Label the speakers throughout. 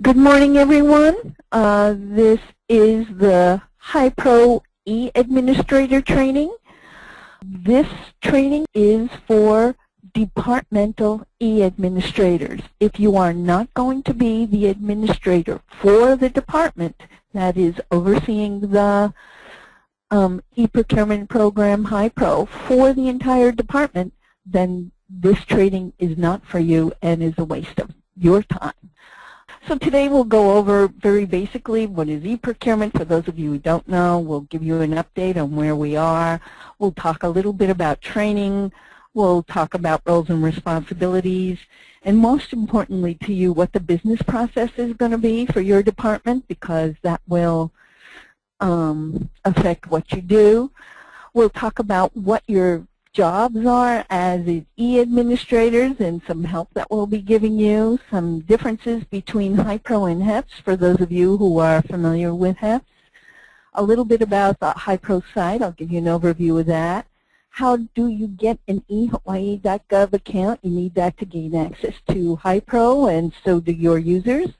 Speaker 1: Good morning, everyone. This is the HiPro e-Administrator training. This training is for departmental e-administrators. If you are not going to be the administrator for the department that is overseeing the e-procurement program HiPro for the entire department, then this training is not for you and is a waste of your time. So today we'll go over very basically what is e-procurement. For those of you who don't know, we'll give you an update on where we are. We'll talk a little bit about training. We'll talk about roles and responsibilities. And most importantly to you, what the business process is going to be for your department, because that will affect what you do. We'll talk about what your jobs are as e-administrators and some help that we'll be giving you, some differences between HiPro and HEPS for those of you who are familiar with HEPS, a little bit about the HiPro site. I'll give you an overview of that. How do you get an eHawaii.gov account? You need that to gain access to HiPro, and so do your users.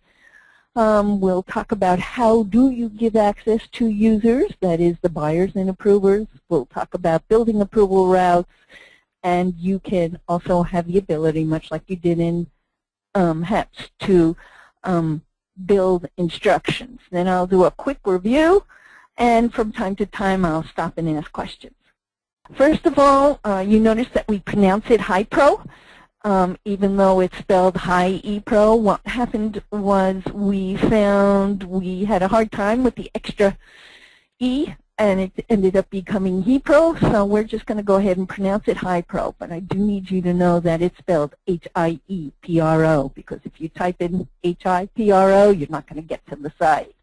Speaker 1: We'll talk about how do you give access to users, that is the buyers and approvers. We'll talk about building approval routes, and you can also have the ability, much like you did in HEPS, to build instructions. Then I'll do a quick review, and from time to time I'll stop and ask questions. First of all, you notice that we pronounce it HiPro. Even though it's spelled Hi-E-Pro. What happened was we found we had a hard time with the extra E, and it ended up becoming HiPro, so we're just going to go ahead and pronounce it HiPro. But I do need you to know that it's spelled H-I-E-P-R-O, because if you type in H-I-P-R-O, you're not going to get to the site.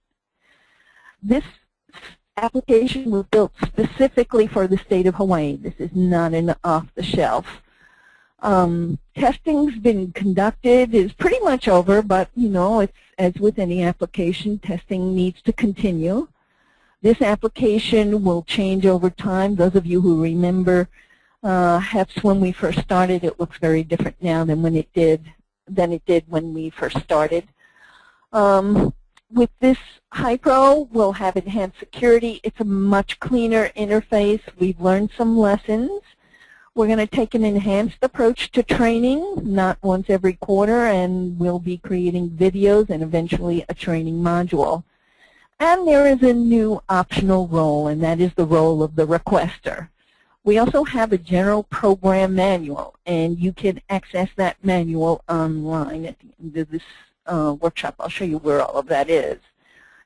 Speaker 1: This application was built specifically for the state of Hawaii. This is not an off-the-shelf. Testing's been conducted, is pretty much over, but you know, it's as with any application, testing needs to continue. This application will change over time. Those of you who remember HEPS when we first started, it looks very different now than when it did when we first started. With this HiPro, we'll have enhanced security. It's a much cleaner interface. We've learned some lessons. We're going to take an enhanced approach to training, not once every quarter, and we'll be creating videos and eventually a training module. And there is a new optional role, and that is the role of the requester. We also have a general program manual, and you can access that manual online at the end of this workshop. I'll show you where all of that is.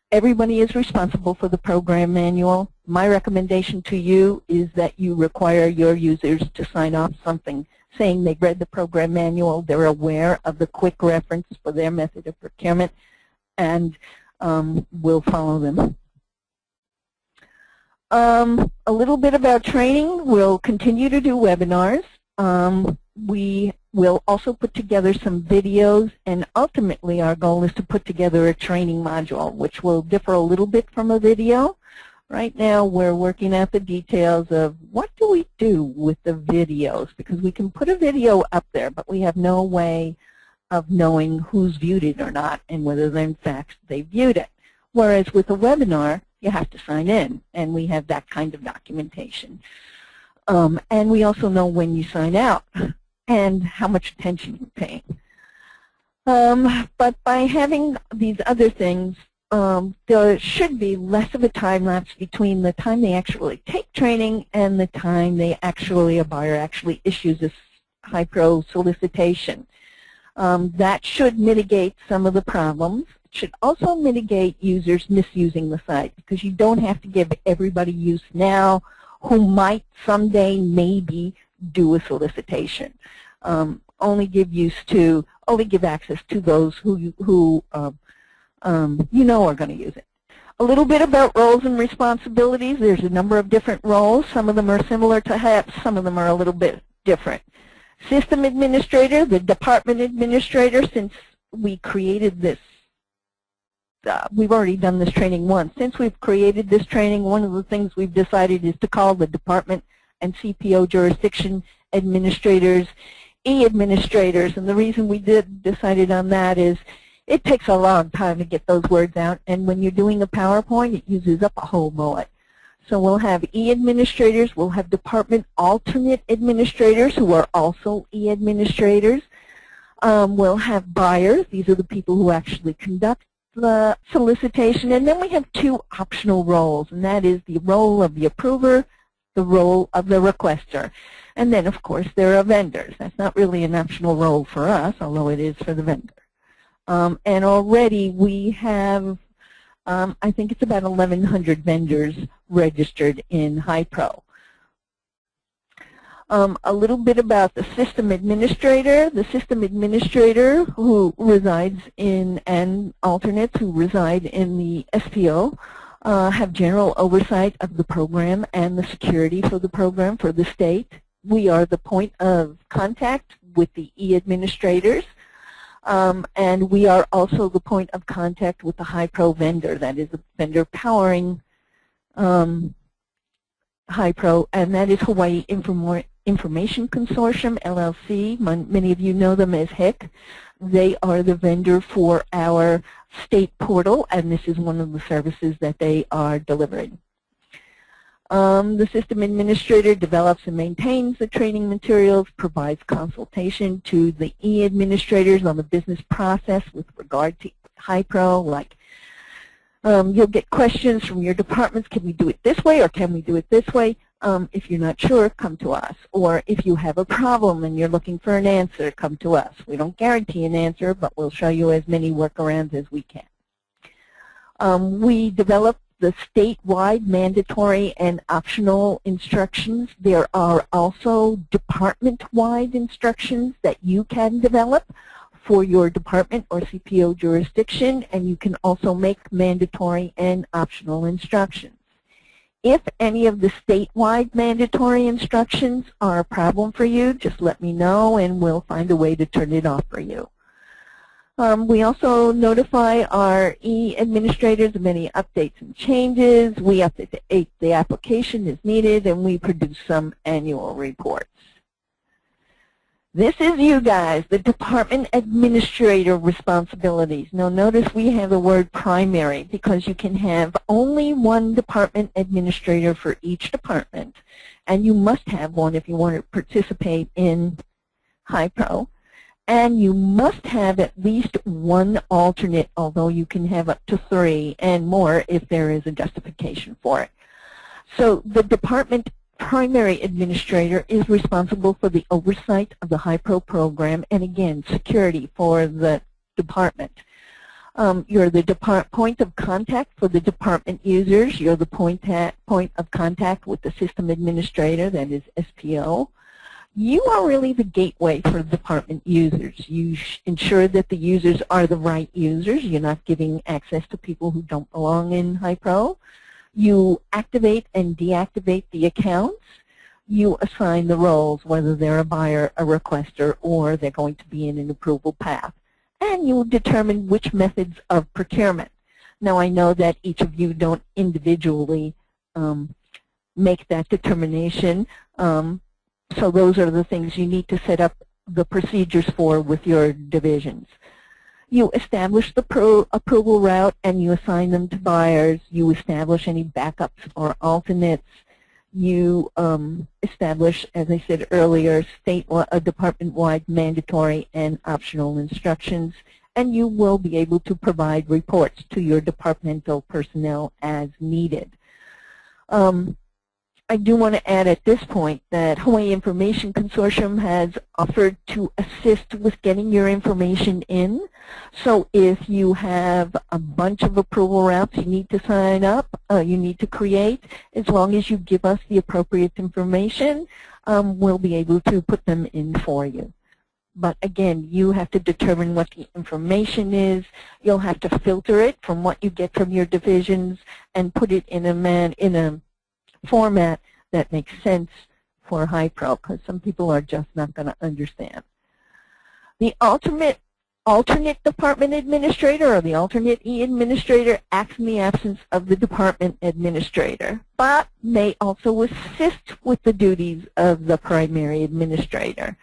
Speaker 1: Everybody is responsible for the program manual. My recommendation to you is that you require your users to sign off something saying they've read the program manual, they're aware of the quick reference for their method of procurement, and will follow them. A little bit about training. We'll continue to do webinars. We will also put together some videos, and ultimately our goal is to put together a training module, which will differ a little bit from a video. Right now we're working out the details of what do we do with the videos, because we can put a video up there, but we have no way of knowing who's viewed it or not and whether in fact they viewed it. Whereas with a webinar, you have to sign in, and we have that kind of documentation. And we also know when you sign out and how much attention you're paying. But by having these other things, there should be less of a time lapse between the time they actually take training and the time a buyer actually issues a HiPro solicitation. That should mitigate some of the problems. It should also mitigate users misusing the site, because you don't have to give everybody use now who might someday maybe do a solicitation. Only give access to those who you know are going to use it. A little bit about roles and responsibilities. There's a number of different roles. Some of them are similar to HEPS, some of them are a little bit different. System administrator, the department administrator, since we created this, we've already done this training once. Since we've created this training, one of the things we've decided is to call the department and CPO jurisdiction administrators e-administrators. And the reason we decided on that is it takes a long time to get those words out, and when you're doing a PowerPoint, it uses up a whole bullet. So we'll have e-administrators, we'll have department alternate administrators who are also e-administrators. We'll have buyers, these are the people who actually conduct the solicitation, and then we have two optional roles, and that is the role of the approver, the role of the requester. And then, of course, there are vendors. That's not really an optional role for us, although it is for the vendor. And already we have, I think it's about 1,100 vendors registered in HiPro. A little bit about the system administrator. The system administrator who resides in, and alternates who reside in the SPO, have general oversight of the program and the security for the program for the state. We are the point of contact with the e-administrators, and we are also the point of contact with the HiPro vendor, that is the vendor powering HiPro, and that is Hawaii Information Consortium, LLC. Many of you know them as HIC. They are the vendor for our state portal, and this is one of the services that they are delivering. The system administrator develops and maintains the training materials, provides consultation to the e-administrators on the business process with regard to HiPro, like you'll get questions from your departments, can we do it this way or can we do it this way? If you're not sure, come to us. Or if you have a problem and you're looking for an answer, come to us. We don't guarantee an answer, but we'll show you as many workarounds as we can. We develop the statewide mandatory and optional instructions. There are also department-wide instructions that you can develop for your department or CPO jurisdiction, and you can also make mandatory and optional instructions. If any of the statewide mandatory instructions are a problem for you, just let me know and we'll find a way to turn it off for you. We also notify our e-administrators of any updates and changes. We update the application as needed, and we produce some annual reports. This is you guys, the department administrator responsibilities. Now notice we have the word primary because you can have only one department administrator for each department, and you must have one if you want to participate in HiPro. And you must have at least one alternate, although you can have up to 3 and more if there is a justification for it. So the department primary administrator is responsible for the oversight of the HiPro program and, again, security for the department. You're the point of contact for the department users. You're the point of contact with the system administrator, that is SPO. You are really the gateway for department users. You ensure that the users are the right users. You're not giving access to people who don't belong in HiPro. You activate and deactivate the accounts. You assign the roles, whether they're a buyer, a requester, or they're going to be in an approval path. And you determine which methods of procurement. Now I know that each of you don't individually make that determination. So those are the things you need to set up the procedures for with your divisions. You establish the approval route and you assign them to buyers. You establish any backups or alternates. You establish, as I said earlier, department-wide mandatory and optional instructions. And you will be able to provide reports to your departmental personnel as needed. I do want to add at this point that Hawaii Information Consortium has offered to assist with getting your information in. So if you have a bunch of approval routes you need to sign up, you need to create, as long as you give us the appropriate information, we'll be able to put them in for you. But again, you have to determine what the information is. You'll have to filter it from what you get from your divisions and put it in a format that makes sense for HiPro, because some people are just not going to understand. The alternate department administrator or the alternate e-administrator acts in the absence of the department administrator, but may also assist with the duties of the primary administrator.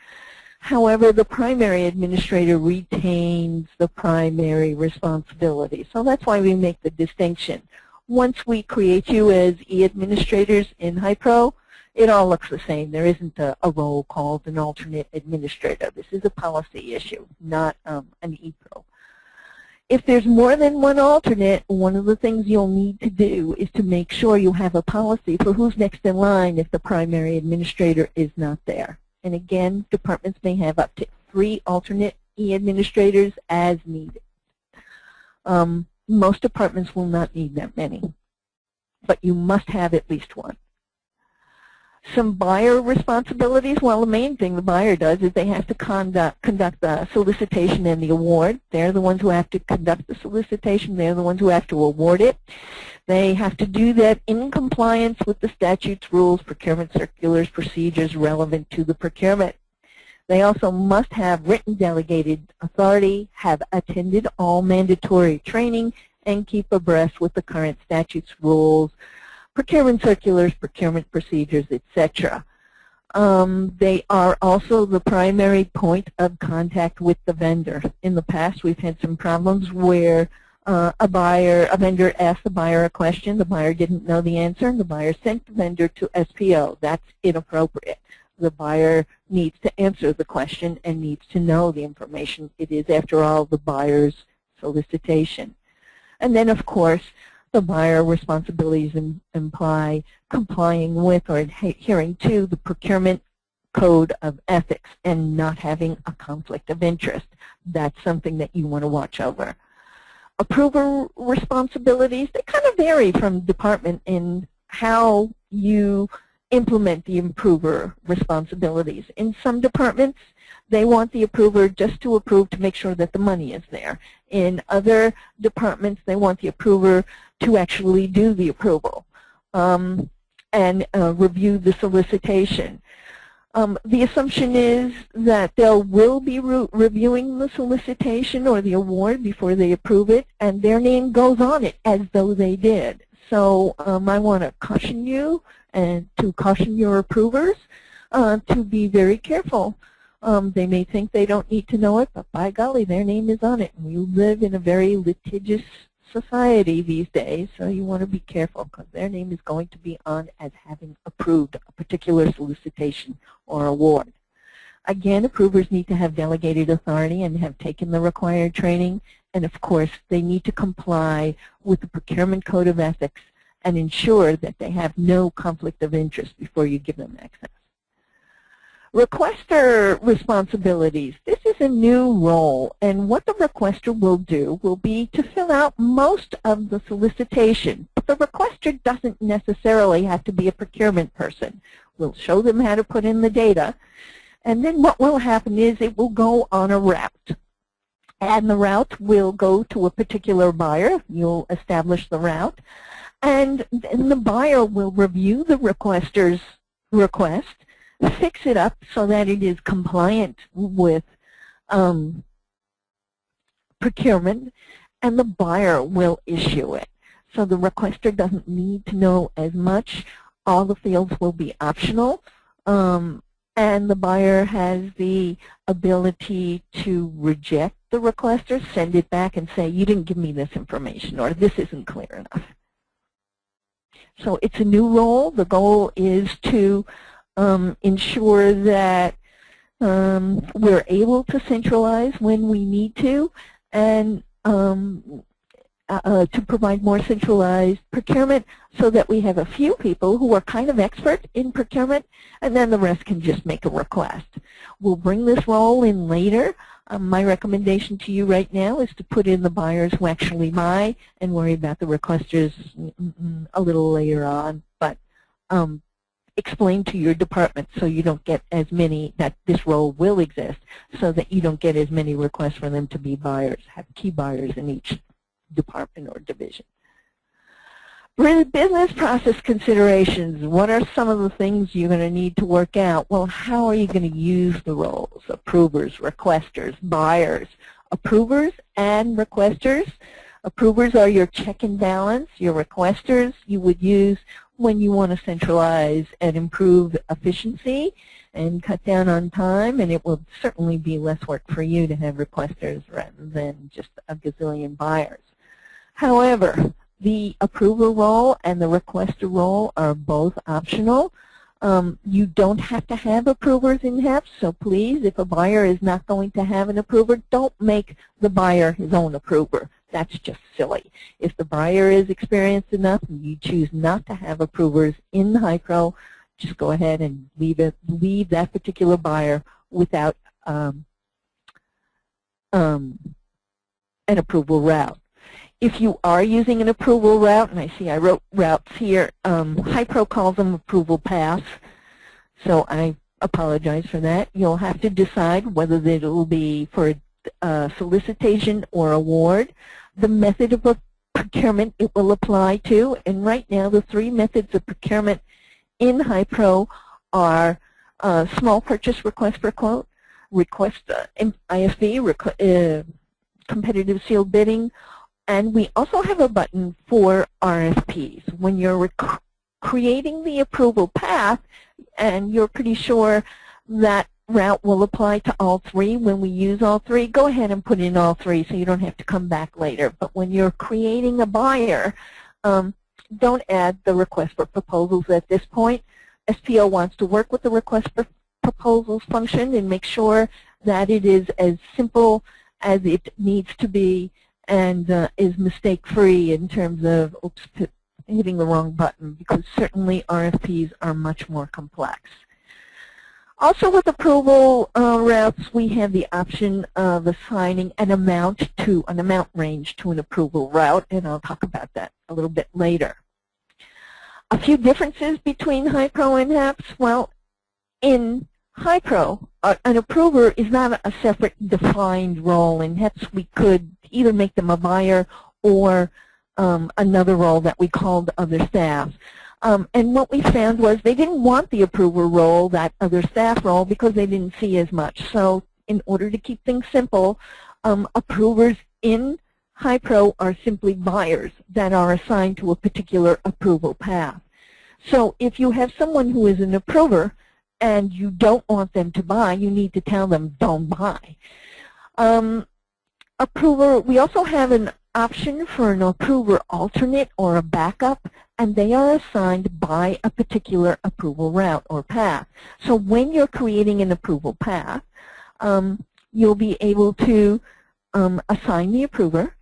Speaker 1: However, the primary administrator retains the primary responsibility. So that's why we make the distinction. Once we create you as e-administrators in HiPro, it all looks the same. There isn't a role called an alternate administrator. This is a policy issue, not an ePro. If there's more than one alternate, one of the things you'll need to do is to make sure you have a policy for who's next in line if the primary administrator is not there. And again, departments may have up to 3 alternate e-administrators as needed. Most departments will not need that many, but you must have at least one. Some buyer responsibilities. Well, the main thing the buyer does is they have to conduct the solicitation and the award. They're the ones who have to conduct the solicitation. They're the ones who have to award it. They have to do that in compliance with the statutes, rules, procurement circulars, procedures relevant to the procurement. They also must have written delegated authority, have attended all mandatory training, and keep abreast with the current statutes, rules, procurement circulars, procurement procedures, etc. They are also the primary point of contact with the vendor. In the past, we've had some problems where a vendor asked the buyer a question, the buyer didn't know the answer, and the buyer sent the vendor to SPO. That's inappropriate. The buyer needs to answer the question and needs to know the information. It is, after all, the buyer's solicitation. And then, of course, the buyer responsibilities imply complying with or adhering to the procurement code of ethics and not having a conflict of interest. That's something that you want to watch over. Approver responsibilities, they kind of vary from department in how you implement the approver responsibilities. In some departments, they want the approver just to approve to make sure that the money is there. In other departments, they want the approver to actually do the approval and review the solicitation. The assumption is that they will be reviewing the solicitation or the award before they approve it, and their name goes on it as though they did. So I want to caution you and to caution your approvers to be very careful. They may think they don't need to know it, but by golly, their name is on it. And we live in a very litigious society these days, so you want to be careful because their name is going to be on as having approved a particular solicitation or award. Again, approvers need to have delegated authority and have taken the required training, and of course, they need to comply with the Procurement Code of Ethics and ensure that they have no conflict of interest before you give them access. Requester responsibilities. This is a new role, and what the requester will do will be to fill out most of the solicitation. But the requester doesn't necessarily have to be a procurement person. We'll show them how to put in the data, and then what will happen is it will go on a route. And the route will go to a particular buyer. You'll establish the route, and then the buyer will review the requester's request, fix it up so that it is compliant with procurement, and the buyer will issue it. So the requester doesn't need to know as much. All the fields will be optional, and the buyer has the ability to reject the requester, send it back and say, you didn't give me this information, or this isn't clear enough. So it's a new role. The goal is to ensure that we're able to centralize when we need to, and to provide more centralized procurement so that we have a few people who are kind of expert in procurement, and then the rest can just make a request. We'll bring this role in later. My recommendation to you right now is to put in the buyers who actually buy and worry about the requesters a little later on. But explain to your department so you don't get as many, that this role will exist, so that you don't get as many requests for them to be buyers, have key buyers in each department or division. Business process considerations. What are some of the things you're going to need to work out? Well, how are you going to use the roles? Approvers, requesters, buyers. Approvers and requesters. Approvers are your check and balance. Your requesters you would use when you want to centralize and improve efficiency and cut down on time, and it will certainly be less work for you to have requesters rather than just a gazillion buyers. However, the approver role and the requester role are both optional. You don't have to have approvers in HEPS, so please, if a buyer is not going to have an approver, don't make the buyer his own approver. That's just silly. If the buyer is experienced enough and you choose not to have approvers in HiPro, just go ahead and leave that particular buyer without an approval route. If you are using an approval route, and I see I wrote routes here, HiPro calls them approval paths, so I apologize for that. You'll have to decide whether it will be for solicitation or award, the method of procurement it will apply to, and right now the three methods of procurement in HiPro are small purchase request for quote, request IFB, competitive sealed bidding, and we also have a button for RFPs. When you're creating the approval path and you're pretty sure that route will apply to all three, when we use all three, go ahead and put in all three so you don't have to come back later. But when you're creating a buyer, don't add the request for proposals at this point. SPO wants to work with the request for proposals function and make sure that it is as simple as it needs to be and is mistake-free in terms of hitting the wrong button, because certainly RFPs are much more complex. Also with approval routes, we have the option of assigning an amount range to an approval route, and I'll talk about that a little bit later. A few differences between HiPro and HEPS. Well, in HiPro, an approver is not a separate defined role. In HEPS, we could either make them a buyer or another role that we called other staff. And what we found was they didn't want the approver role, that other staff role, because they didn't see as much. So in order to keep things simple, approvers in HiPro are simply buyers that are assigned to a particular approval path. So if you have someone who is an approver and you don't want them to buy, you need to tell them don't buy. Approver, we also have an option for an approver alternate or a backup, and they are assigned by a particular approval route or path. So when you're creating an approval path, you'll be able to assign the approver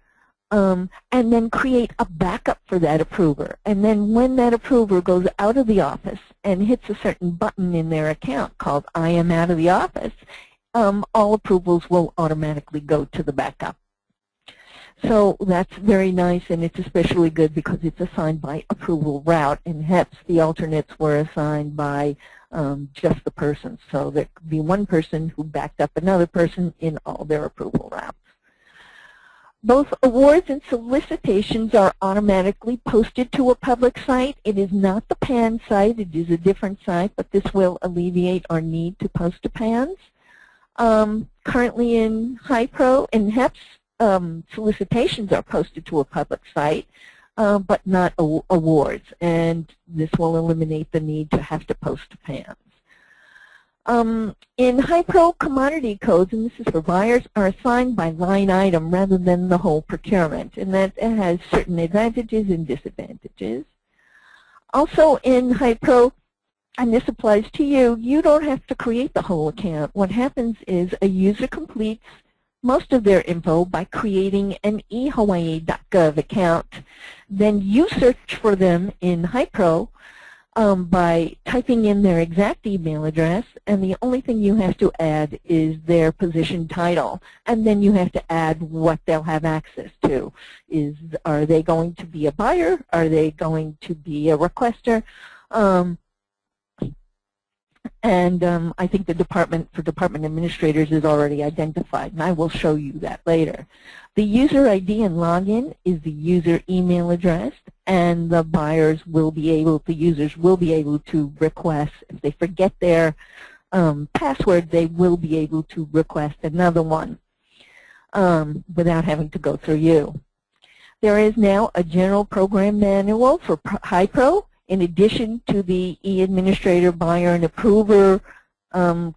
Speaker 1: and then create a backup for that approver. And then when that approver goes out of the office and hits a certain button in their account called I am out of the office, all approvals will automatically go to the backup. So that's very nice, and it's especially good because it's assigned by approval route. In HEPS, the alternates were assigned by just the person. So there could be one person who backed up another person in all their approval routes. Both awards and solicitations are automatically posted to a public site. It is not the PAN site. It is a different site, but this will alleviate our need to post to PANs. Currently in HiPro and HEPS, solicitations are posted to a public site, but not awards, and this will eliminate the need to have to post to PANs. In HiPro, commodity codes, and this is for buyers, are assigned by line item rather than the whole procurement, and that has certain advantages and disadvantages. Also in HiPro, and this applies to you, you don't have to create the whole account. What happens is a user completes most of their info by creating an eHawaii.gov account. Then you search for them in HiPro by typing in their exact email address, and the only thing you have to add is their position title. And then you have to add what they'll have access to. Are they going to be a buyer? Are they going to be a requester? I think the department administrators is already identified, and I will show you that later. The user ID and login is the user email address, and the users will be able to request, if they forget their password, they will be able to request another one without having to go through you. There is now a general program manual for HiPro. In addition to the e-administrator, buyer, and approver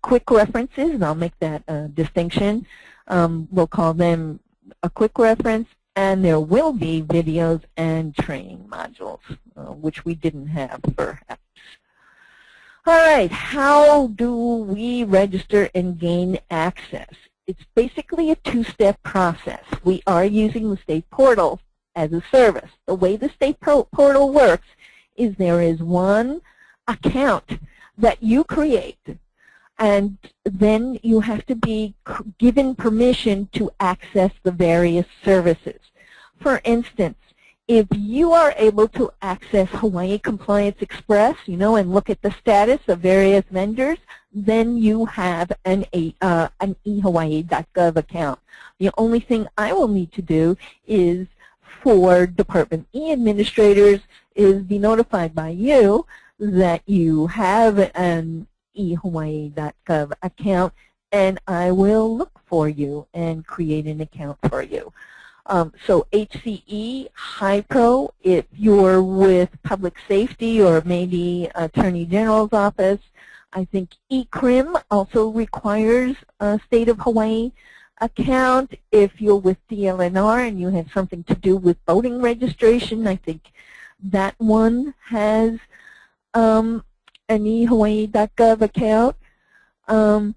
Speaker 1: quick references, and I'll make that distinction. We'll call them a quick reference, and there will be videos and training modules, which we didn't have for apps. All right, how do we register and gain access? It's basically a two-step process. We are using the state portal as a service. The way the state portal works is there is one account that you create, and then you have to be given permission to access the various services. For instance, if you are able to access Hawaii Compliance Express, and look at the status of various vendors, then you have an ehawaii.gov account. The only thing I will need to do is, for Department E administrators, is be notified by you that you have an ehawaii.gov account, and I will look for you and create an account for you. So HCE, HIPRO, if you're with Public Safety or maybe Attorney General's office, I think ECRIM also requires a State of Hawaii account. If you're with DLNR and you have something to do with voting registration, I think that one has an ehawaii.gov account. And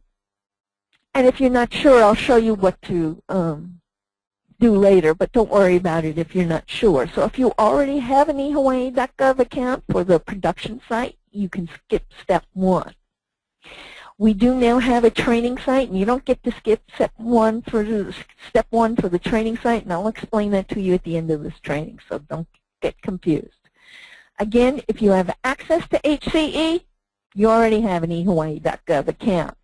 Speaker 1: if you're not sure, I'll show you what to do later, but don't worry about it if you're not sure. So if you already have an ehawaii.gov account for the production site, you can skip step 1. We do now have a training site, and you don't get to skip step one for the training site, and I'll explain that to you at the end of this training, so don't get confused. Again, if you have access to HCE, you already have an ehawaii.gov account.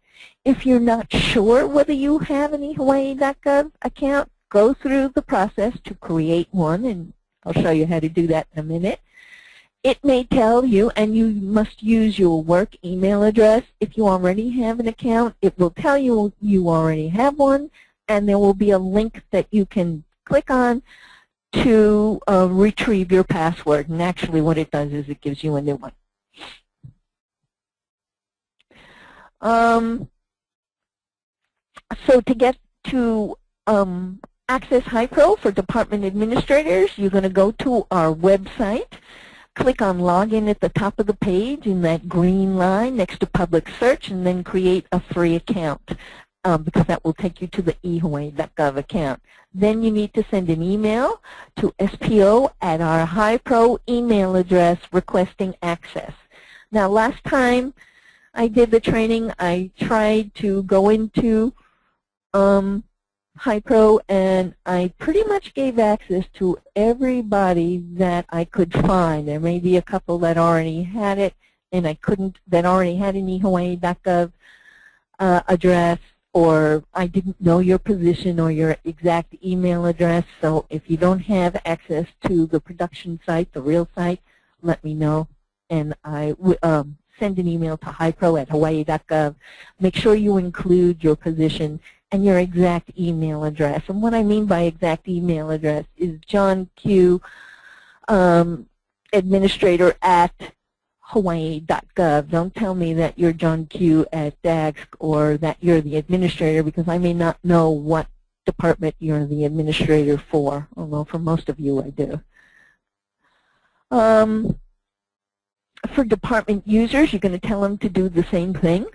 Speaker 1: If you're not sure whether you have an ehawaii.gov account, go through the process to create one, and I'll show you how to do that in a minute. It may tell you, and you must use your work email address. If you already have an account, it will tell you you already have one, and there will be a link that you can click on to retrieve your password. And actually what it does is it gives you a new one. So to get to Access HIPRO for department administrators, you're going to go to our website, click on Login at the top of the page in that green line next to Public Search, and then create a free account because that will take you to the ehawaii.gov account. Then you need to send an email to SPO at our HIPRO email address requesting access. Now, last time I did the training, I tried to go into HIPRO, and I pretty much gave access to everybody that I could find. There may be a couple that already had it, and I couldn't, that already had an ehawaii.gov address, or I didn't know your position or your exact email address. So if you don't have access to the production site, the real site, let me know, and I send an email to HIPRO at hawaii.gov. Make sure you include your position and your exact email address. And what I mean by exact email address is John Q. Administrator at hawaii.gov. Don't tell me that you're John Q. at DAGSC or that you're the administrator, because I may not know what department you're the administrator for, although for most of you I do. For department users, you're going to tell them to do the same thing.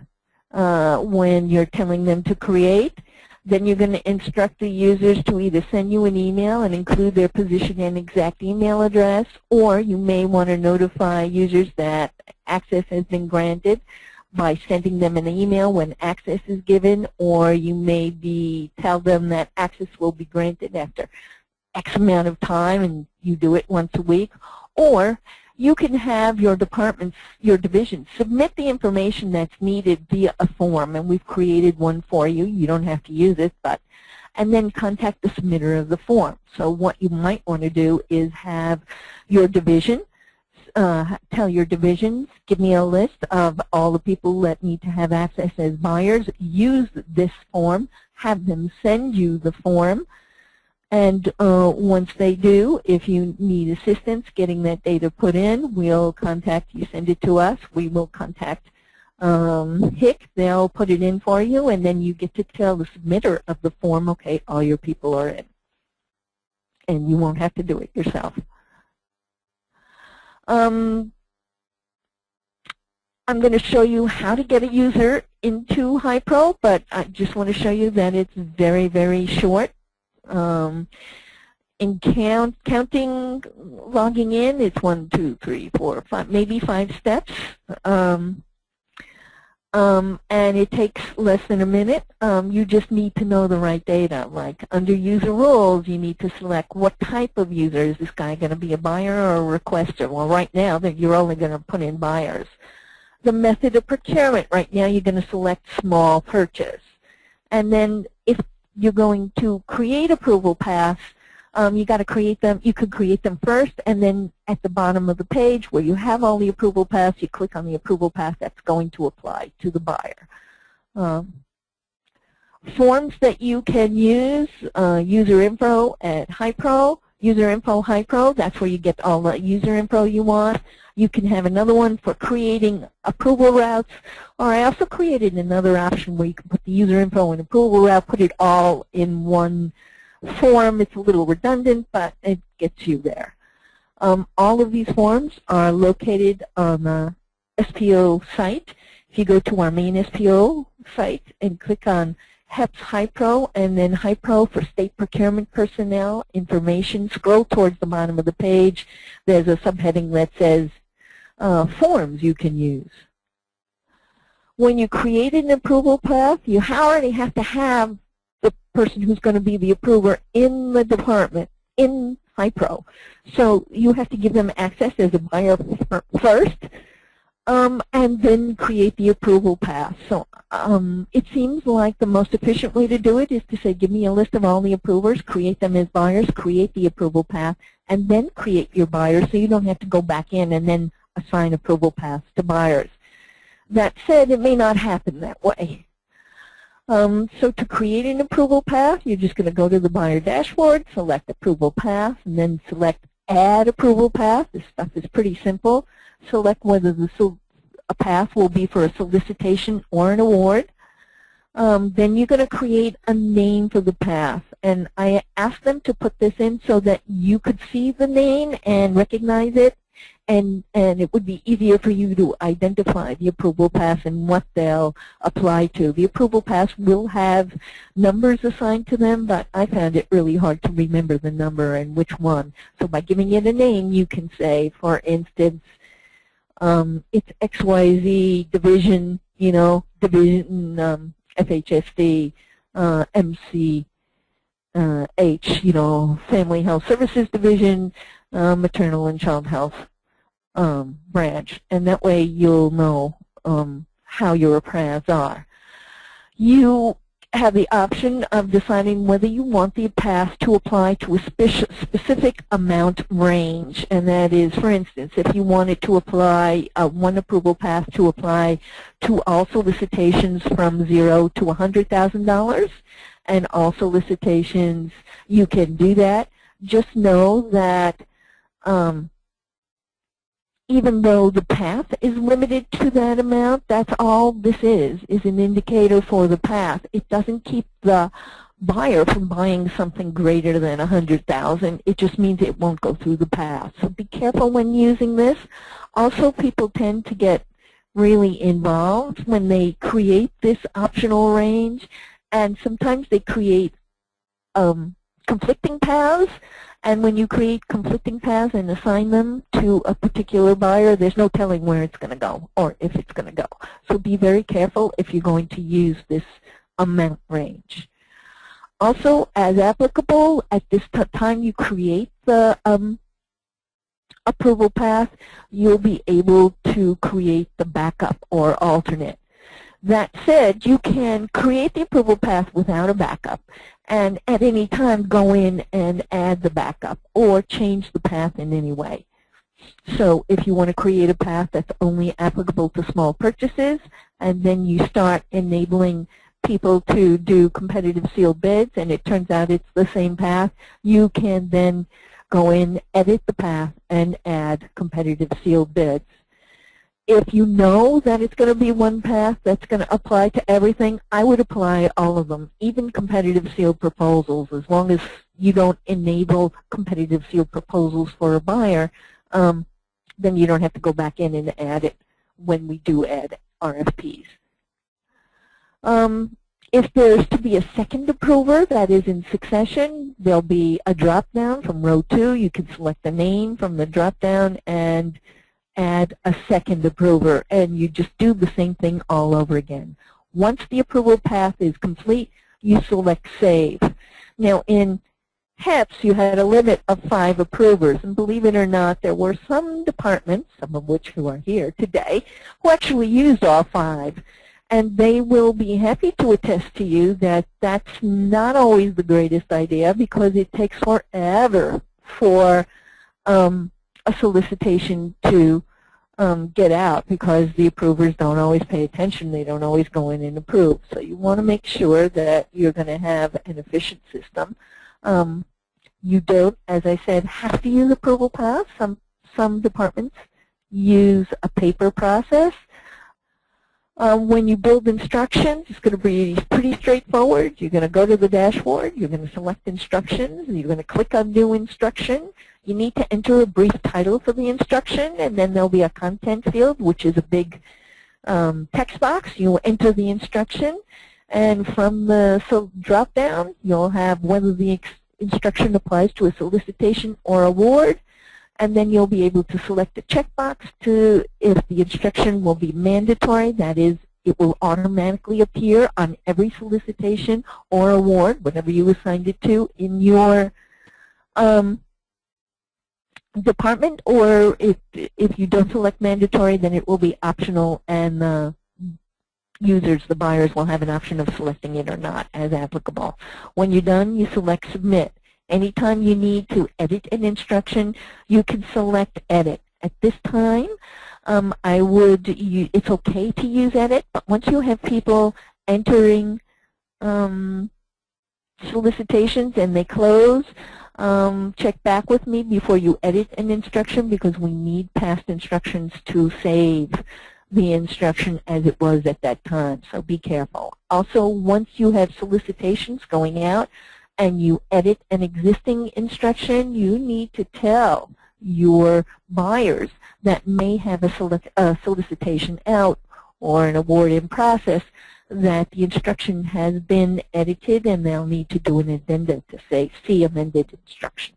Speaker 1: When you're telling them to create, then you're going to instruct the users to either send you an email and include their position and exact email address, or you may want to notify users that access has been granted by sending them an email when access is given, or you may tell them that access will be granted after X amount of time and you do it once a week, or you can have your departments, your divisions, submit the information that's needed via a form, and we've created one for you. You don't have to use it, and then contact the submitter of the form. So what you might want to do is have your division, tell your divisions, give me a list of all the people that need to have access as buyers, use this form, have them send you the form. And once they do, if you need assistance getting that data put in, we'll contact you, send it to us. We will contact HIC, they'll put it in for you, and then you get to tell the submitter of the form, okay, all your people are in. And you won't have to do it yourself. I'm going to show you how to get a user into HiPro, but I just want to show you that it's very, very short. In counting, logging in, it's 1, 2, 3, 4, 5, maybe 5 steps. And it takes less than a minute. You just need to know the right data. Like under user roles, you need to select what type of user. Is this guy going to be a buyer or a requester? Well, right now, you're only going to put in buyers. The method of procurement, right now, you're going to select small purchase. And then if you're going to create approval paths, you got to create them. You could create them first, and then at the bottom of the page where you have all the approval paths, you click on the approval path that's going to apply to the buyer. Forms that you can use, user info at HiPro, user info HiPro, that's where you get all the user info you want. You can have another one for creating approval routes, or I also created another option where you can put the user info and approval route, put it all in one form. It's a little redundant, but it gets you there. All of these forms are located on the SPO site. If you go to our main SPO site and click on HEPS HiPro and then HiPro for state procurement personnel information, scroll towards the bottom of the page. There's a subheading that says forms you can use. When you create an approval path, you already have to have the person who's going to be the approver in the department, in HiPro. So you have to give them access as a buyer first, and then create the approval path. So it seems like the most efficient way to do it is to say, give me a list of all the approvers, create them as buyers, create the approval path, and then create your buyers so you don't have to go back in and then assign approval paths to buyers. That said, it may not happen that way. So to create an approval path, you're just going to go to the buyer dashboard, select approval path, and then select add approval path. This stuff is pretty simple. Select whether a path will be for a solicitation or an award. Then you're going to create a name for the path. And I asked them to put this in so that you could see the name and recognize it. And it would be easier for you to identify the approval path and what they'll apply to. The approval paths will have numbers assigned to them, but I found it really hard to remember the number and which one. So by giving it a name, you can say, for instance, it's XYZ division, division FHSD, MCH, Family Health Services Division, Maternal and Child Health branch, and that way you'll know how your paths are. You have the option of deciding whether you want the path to apply to a specific amount range, and that is, for instance, if you wanted to apply one approval path to apply to all solicitations from $0 to $100,000, and all solicitations, you can do that. Just know that even though the path is limited to that amount, that's all this is an indicator for the path. It doesn't keep the buyer from buying something greater than $100,000. It just means it won't go through the path. So be careful when using this. Also, people tend to get really involved when they create this optional range, and sometimes they create conflicting paths. And when you create conflicting paths and assign them to a particular buyer, there's no telling where it's going to go or if it's going to go. So be very careful if you're going to use this amount range. Also, as applicable, at this time you create the approval path, you'll be able to create the backup or alternate. That said, you can create the approval path without a backup, and at any time go in and add the backup or change the path in any way. So if you want to create a path that's only applicable to small purchases, and then you start enabling people to do competitive sealed bids, and it turns out it's the same path, you can then go in, edit the path, and add competitive sealed bids. If you know that it's going to be one path that's going to apply to everything, I would apply all of them, even competitive sealed proposals, as long as you don't enable competitive sealed proposals for a buyer, then you don't have to go back in and add it when we do add RFPs. If there's to be a second approver that is in succession, there'll be a drop-down from row 2. You can select the name from the drop-down and add a second approver, and you just do the same thing all over again. Once the approval path is complete, you select Save. Now, in HEPS, you had a limit of 5 approvers, and believe it or not, there were some departments, some of which who are here today, who actually used all 5. And they will be happy to attest to you that that's not always the greatest idea, because it takes forever for a solicitation to get out, because the approvers don't always pay attention. They don't always go in and approve. So you want to make sure that you're going to have an efficient system. You don't, as I said, have to use approval paths. Some departments use a paper process. When you build instructions, it's going to be pretty straightforward. You're going to go to the dashboard. You're going to select instructions. You're going to click on New Instruction. You need to enter a brief title for the instruction, and then there'll be a content field, which is a big text box. You'll enter the instruction, and from the drop-down, you'll have whether the instruction applies to a solicitation or award. And then you'll be able to select a checkbox to if the instruction will be mandatory. That is, it will automatically appear on every solicitation or award, whatever you assigned it to, in your department. Or if you don't select mandatory, then it will be optional, and the users, the buyers, will have an option of selecting it or not as applicable. When you're done, you select Submit. Anytime you need to edit an instruction, you can select Edit. At this time, it's okay to use Edit, but once you have people entering solicitations and they close, check back with me before you edit an instruction, because we need past instructions to save the instruction as it was at that time, so be careful. Also, once you have solicitations going out, and you edit an existing instruction, you need to tell your buyers that may have a solicitation out or an award in process that the instruction has been edited, and they'll need to do an addendum to say, see amended instructions.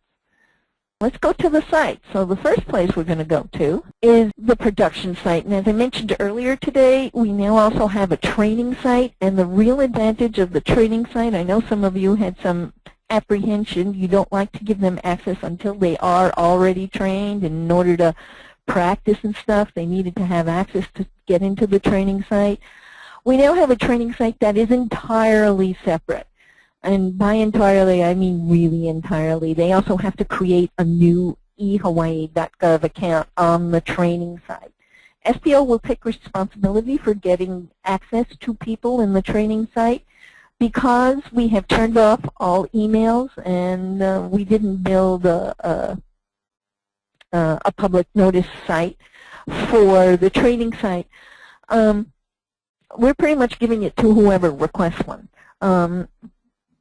Speaker 1: Let's go to the site. So the first place we're going to go to is the production site. And as I mentioned earlier today, we now also have a training site. And the real advantage of the training site, I know some of you had some apprehension. You don't like to give them access until they are already trained. And in order to practice and stuff, they needed to have access to get into the training site. We now have a training site that is entirely separate. And by entirely, I mean really entirely. They also have to create a new eHawaii.gov account on the training site. SPO will take responsibility for getting access to people in the training site, because we have turned off all emails, and we didn't build a public notice site for the training site. We're pretty much giving it to whoever requests one.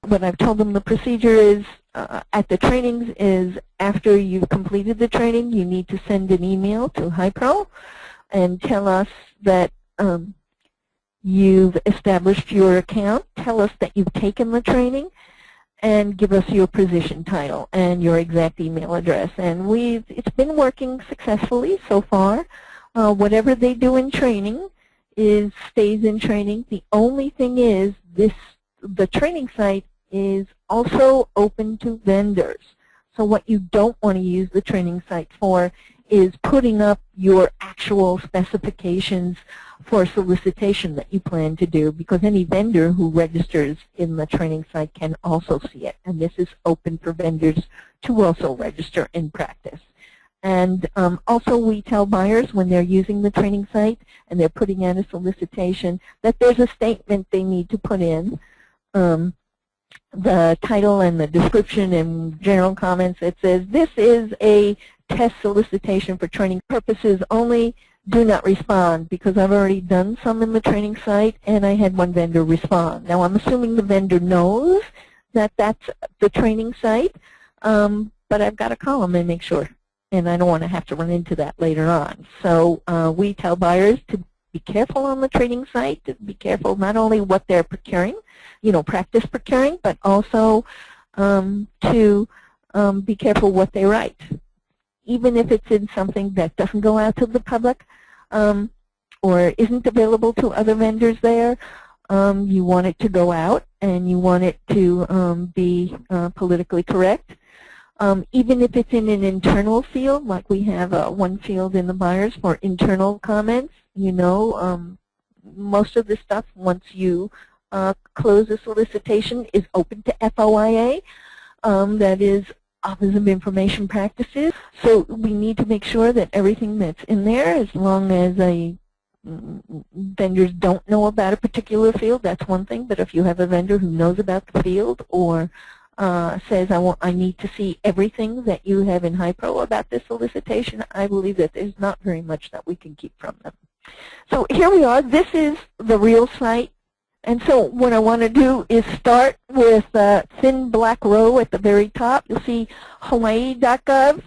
Speaker 1: What I've told them the procedure is at the trainings is after you've completed the training, you need to send an email to HiPro and tell us that you've established your account, tell us that you've taken the training, and give us your position title and your exact email address. And it's been working successfully so far. Whatever they do in training stays in training. The only thing is the training site is also open to vendors. So what you don't want to use the training site for is putting up your actual specifications for solicitation that you plan to do, because any vendor who registers in the training site can also see it. And this is open for vendors to also register in practice. And also we tell buyers when they're using the training site and they're putting in a solicitation that there's a statement they need to put in. The title and the description and general comments. It says, this is a test solicitation for training purposes only. do not respond, because I've already done some in the training site and I had one vendor respond. Now I'm assuming the vendor knows that that's the training site, but I've got to call them and make sure, and I don't want to have to run into that later on. So we tell buyers to be careful on the training site, to be careful not only what they're procuring, practice procuring, but also to be careful what they write. Even if it's in something that doesn't go out to the public or isn't available to other vendors there, you want it to go out and you want it to be politically correct. Even if it's in an internal field, like we have one field in the buyers for internal comments, most of the stuff, once you close a solicitation, is open to FOIA. That is Office of Information Practices. So we need to make sure that everything that's in there, as long as vendors don't know about a particular field, that's one thing. But if you have a vendor who knows about the field or says, I need to see everything that you have in HiPro about this solicitation, I believe that there's not very much that we can keep from them. So here we are. This is the real site. And so what I want to do is start with the thin black row at the very top. You'll see Hawaii.gov.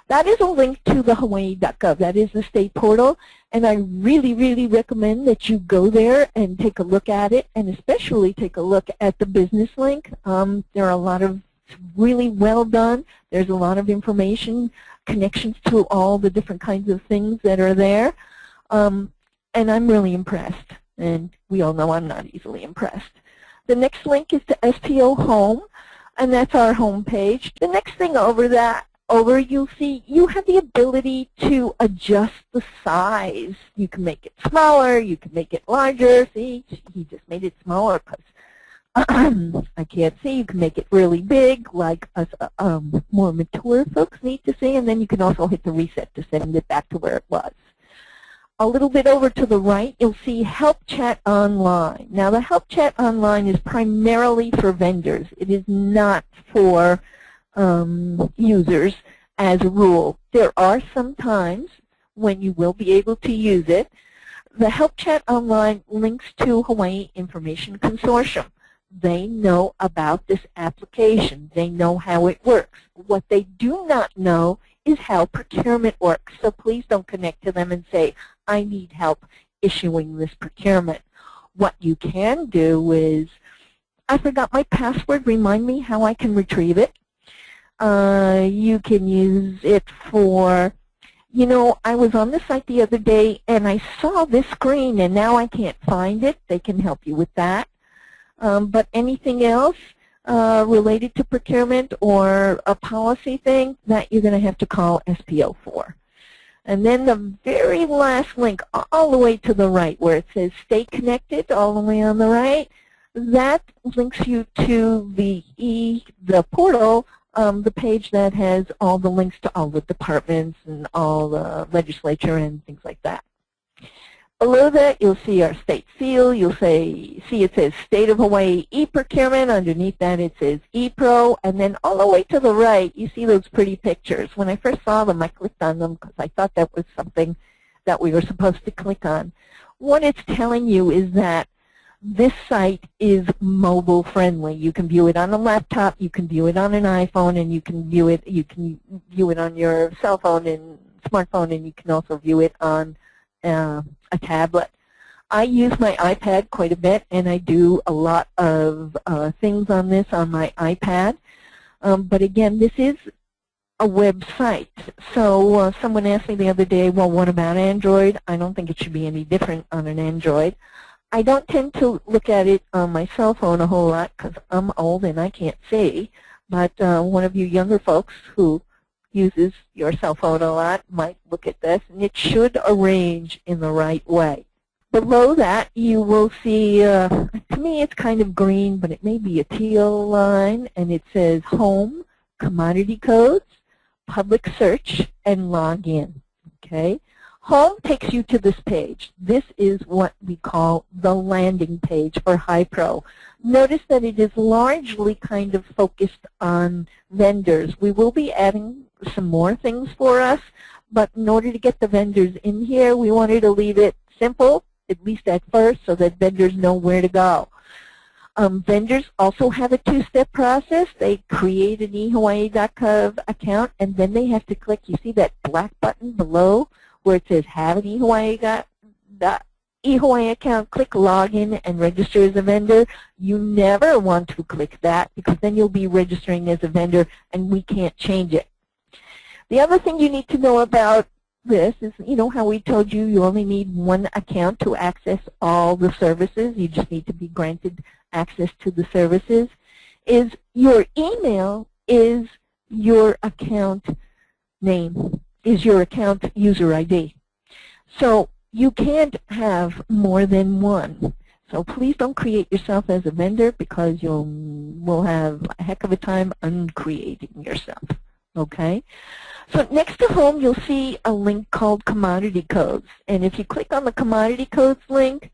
Speaker 1: That is a link to the Hawaii.gov. That is the state portal. And I really, really recommend that you go there and take a look at it, and especially take a look at the business link. There are a lot of really well done. There's a lot of information, connections to all the different kinds of things that are there. And I'm really impressed. And we all know I'm not easily impressed. The next link is to SPO Home, and that's our home page. The next thing over you'll see you have the ability to adjust the size. You can make it smaller, you can make it larger. See, he just made it smaller because I can't see. You can make it really big, like us more mature folks need to see, and then you can also hit the reset to send it back to where it was. A little bit over to the right, you'll see Help Chat Online. Now, the Help Chat Online is primarily for vendors. It is not for users as a rule. There are some times when you will be able to use it. The Help Chat Online links to Hawaii Information Consortium. They know about this application. They know how it works. What they do not know is how procurement works. So please don't connect to them and say, I need help issuing this procurement. What you can do is, I forgot my password, remind me how I can retrieve it. You can use it for, I was on the site the other day and I saw this screen and now I can't find it. They can help you with that. But anything else related to procurement or a policy thing, that you're going to have to call SPO for. And then the very last link all the way to the right where it says Stay Connected, all the way on the right, that links you to the portal, the page that has all the links to all the departments and all the legislature and things like that. Below that, you'll see our state seal. You'll see it says State of Hawaii e-procurement. Underneath that, it says ePro. And then all the way to the right, you see those pretty pictures. When I first saw them, I clicked on them because I thought that was something that we were supposed to click on. What it's telling you is that this site is mobile friendly. You can view it on a laptop, you can view it on an iPhone, and you can view it on your cell phone and smartphone, and you can also view it on a tablet. I use my iPad quite a bit, and I do a lot of things on this on my iPad. But again, this is a website. So someone asked me the other day, well, what about Android? I don't think it should be any different on an Android. I don't tend to look at it on my cell phone a whole lot because I'm old and I can't see. But one of you younger folks who uses your cell phone a lot might look at this, and it should arrange in the right way. Below that, you will see, to me it's kind of green, but it may be a teal line, and it says Home, Commodity Codes, Public Search, and Login. Okay? Home takes you to this page. This is what we call the landing page for HiPro. Notice that it is largely kind of focused on vendors. We will be adding some more things for us, but in order to get the vendors in here, we wanted to leave it simple, at least at first, so that vendors know where to go. Vendors also have a two-step process. They create an eHawaii.gov account, and then they have to click, you see that black button below where it says have an eHawaii account, click login and register as a vendor. You never want to click that because then you'll be registering as a vendor and we can't change it. The other thing you need to know about this is, you know how we told you you only need one account to access all the services. You just need to be granted access to the services. Is your email is your account name, is your account user ID. So you can't have more than one. So please don't create yourself as a vendor because you will have a heck of a time uncreating yourself. Okay? So next to home, you'll see a link called Commodity Codes. And if you click on the Commodity Codes link,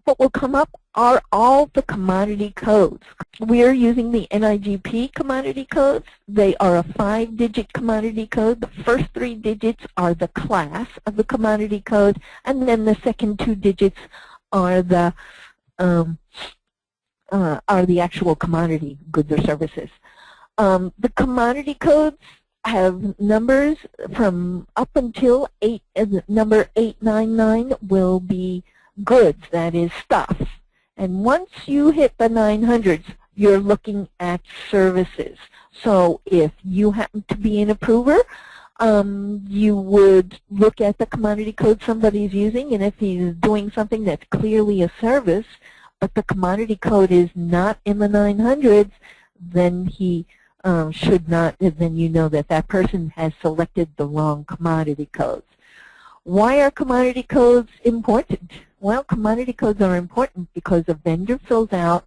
Speaker 1: what will come up are all the commodity codes. We are using the NIGP commodity codes. They are a 5-digit commodity code. The first 3 digits are the class of the commodity code, and then the second 2 digits are the actual commodity goods or services. The commodity codes have numbers from up until number 899 will be goods, that is stuff. And once you hit the 900s, you're looking at services. So if you happen to be an approver, you would look at the commodity code somebody's using, and if he's doing something that's clearly a service, but the commodity code is not in the 900s, then he should not, then you know that that person has selected the wrong commodity codes. Why are commodity codes important? Well, commodity codes are important because a vendor fills out,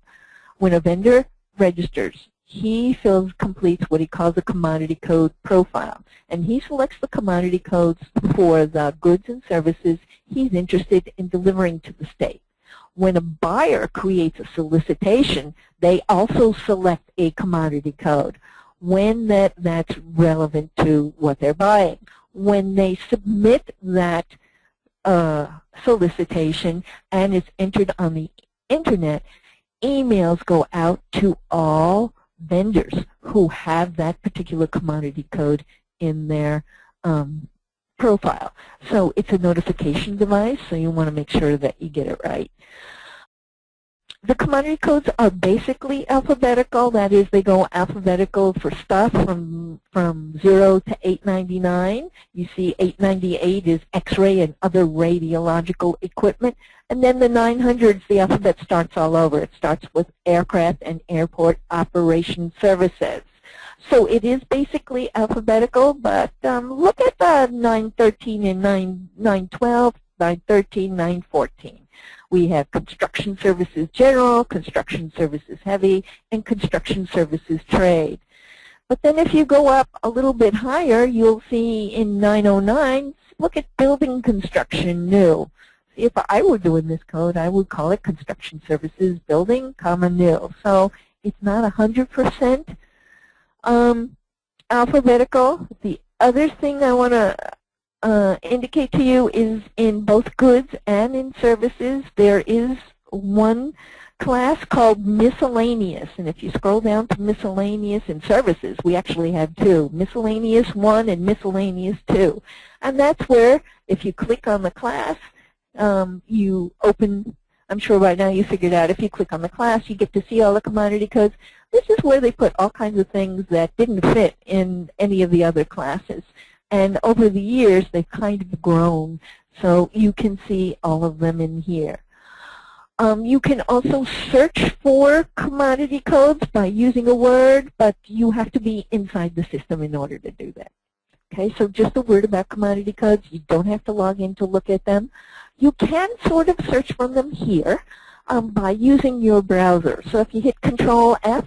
Speaker 1: when a vendor registers, he completes what he calls a commodity code profile. And he selects the commodity codes for the goods and services he's interested in delivering to the state. When a buyer creates a solicitation, they also select a commodity code when that's relevant to what they're buying. When they submit that solicitation and it's entered on the internet, emails go out to all vendors who have that particular commodity code in their profile. So it's a notification device, so you want to make sure that you get it right. The commodity codes are basically alphabetical. That is, they go alphabetical for stuff from 0 to 899. You see 898 is X-ray and other radiological equipment. And then the 900s, the alphabet starts all over. It starts with aircraft and airport operation services. So it is basically alphabetical, but look at the 913 and 912, 913, 914. We have construction services general, construction services heavy, and construction services trade. But then if you go up a little bit higher, you'll see in 909, look at building construction new. If I were doing this code, I would call it construction services building, new. So it's not 100% alphabetical. The other thing I want to indicate to you is in both goods and in services, there is one class called miscellaneous. And if you scroll down to miscellaneous in services, we actually have 2, miscellaneous 1 and miscellaneous 2. And that's where, if you click on the class, you open, I'm sure right now you figured out, if you click on the class, you get to see all the commodity codes. This is where they put all kinds of things that didn't fit in any of the other classes. And over the years, they've kind of grown, so you can see all of them in here. You can also search for commodity codes by using a word, but you have to be inside the system in order to do that. Okay, so just a word about commodity codes. You don't have to log in to look at them. You can sort of search for them here by using your browser. So if you hit Control F,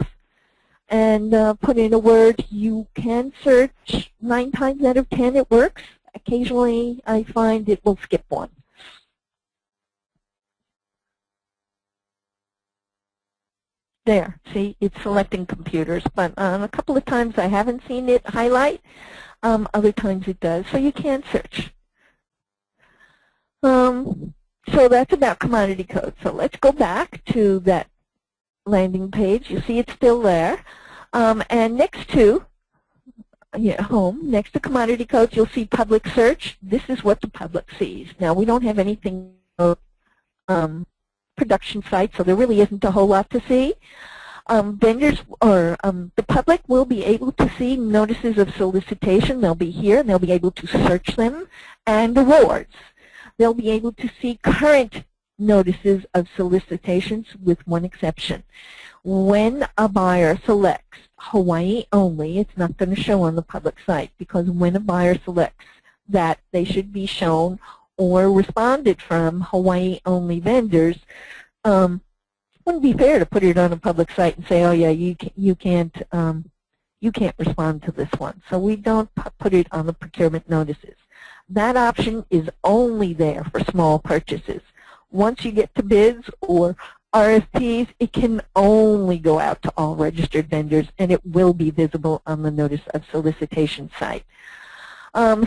Speaker 1: and put in a word, you can search. 9 times out of 10 it works. Occasionally I find it will skip one. There, see, it's selecting computers, but a couple of times I haven't seen it highlight. Other times it does, so you can search. So that's about commodity code. So let's go back to that landing page. You see it's still there. And next to home, next to commodity codes, you'll see public search. This is what the public sees. Now, we don't have anything production site, so there really isn't a whole lot to see. Vendors or the public will be able to see notices of solicitation. They'll be here, and they'll be able to search them, and awards. They'll be able to see current notices of solicitations with one exception. When a buyer selects Hawaii only, it's not going to show on the public site, because when a buyer selects that they should be shown or responded from Hawaii only vendors, it wouldn't be fair to put it on a public site and say, oh yeah, you can't respond to this one. So we don't put it on the procurement notices. That option is only there for small purchases. Once you get to bids or RFPs, it can only go out to all registered vendors, and it will be visible on the notice of solicitation site.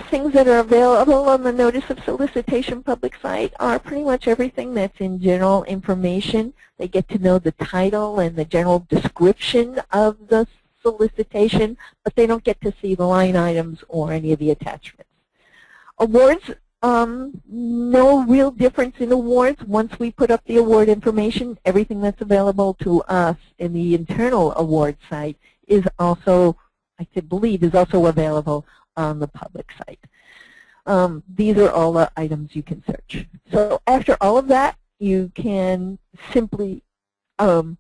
Speaker 1: Things that are available on the notice of solicitation public site are pretty much everything that's in general information. They get to know the title and the general description of the solicitation, but they don't get to see the line items or any of the attachments. Awards, no real difference in awards. Once we put up the award information, everything that's available to us in the internal award site is also, I believe, is also available on the public site. These are all the items you can search. So after all of that, you can simply, that's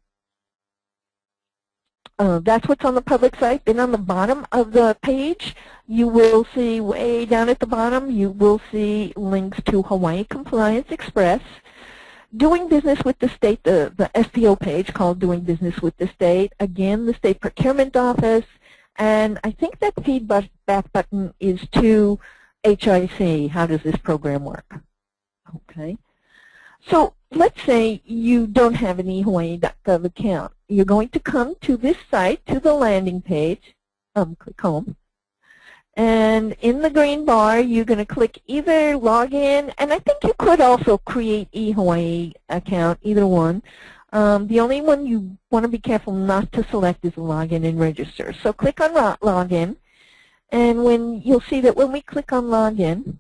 Speaker 1: what's on the public site. Then on the bottom of the page, you will see way down at the bottom, you will see links to Hawaii Compliance Express, Doing Business with the State, the SPO page called Doing Business with the State, again, the State Procurement Office, and I think that feedback button is to HIC. How does this program work? Okay. So let's say you don't have an eHawaii.gov account. You're going to come to this site, to the landing page, click Home, and in the green bar you're going to click either Login, and I think you could also create eHawaii account, either one. The only one you want to be careful not to select is Login and Register. So click on Login, and you'll see that when we click on Login,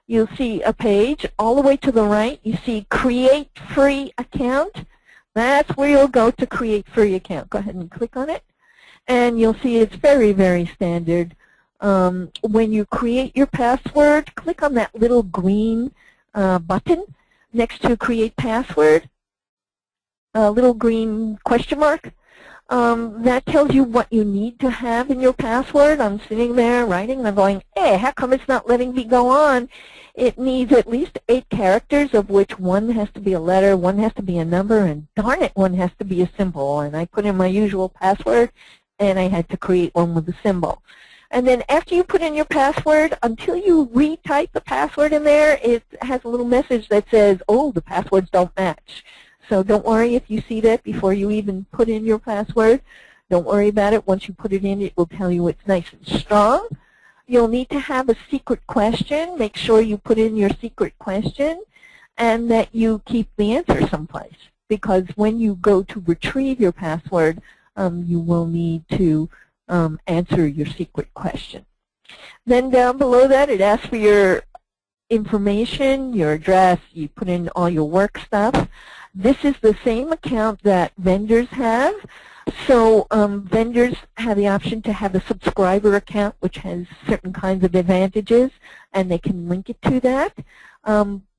Speaker 1: you'll see a page all the way to the right. You see Create Free Account. That's where you'll go to create free account. Go ahead and click on it. And you'll see it's very, very standard. When you create your password, click on that little green button next to Create Password, a little green question mark. That tells you what you need to have in your password. I'm sitting there writing and I'm going, hey, how come it's not letting me go on? It needs at least 8 characters, of which one has to be a letter, one has to be a number, and darn it, one has to be a symbol. And I put in my usual password, and I had to create one with a symbol. And then after you put in your password, until you retype the password in there, it has a little message that says, oh, the passwords don't match. So don't worry if you see that before you even put in your password. Don't worry about it. Once you put it in, it will tell you it's nice and strong. You'll need to have a secret question. Make sure you put in your secret question and that you keep the answer someplace, because when you go to retrieve your password, you will need to answer your secret question. Then down below that, it asks for your information, your address. You put in all your work stuff. This is the same account that vendors have. So vendors have the option to have a subscriber account, which has certain kinds of advantages, and they can link it to that.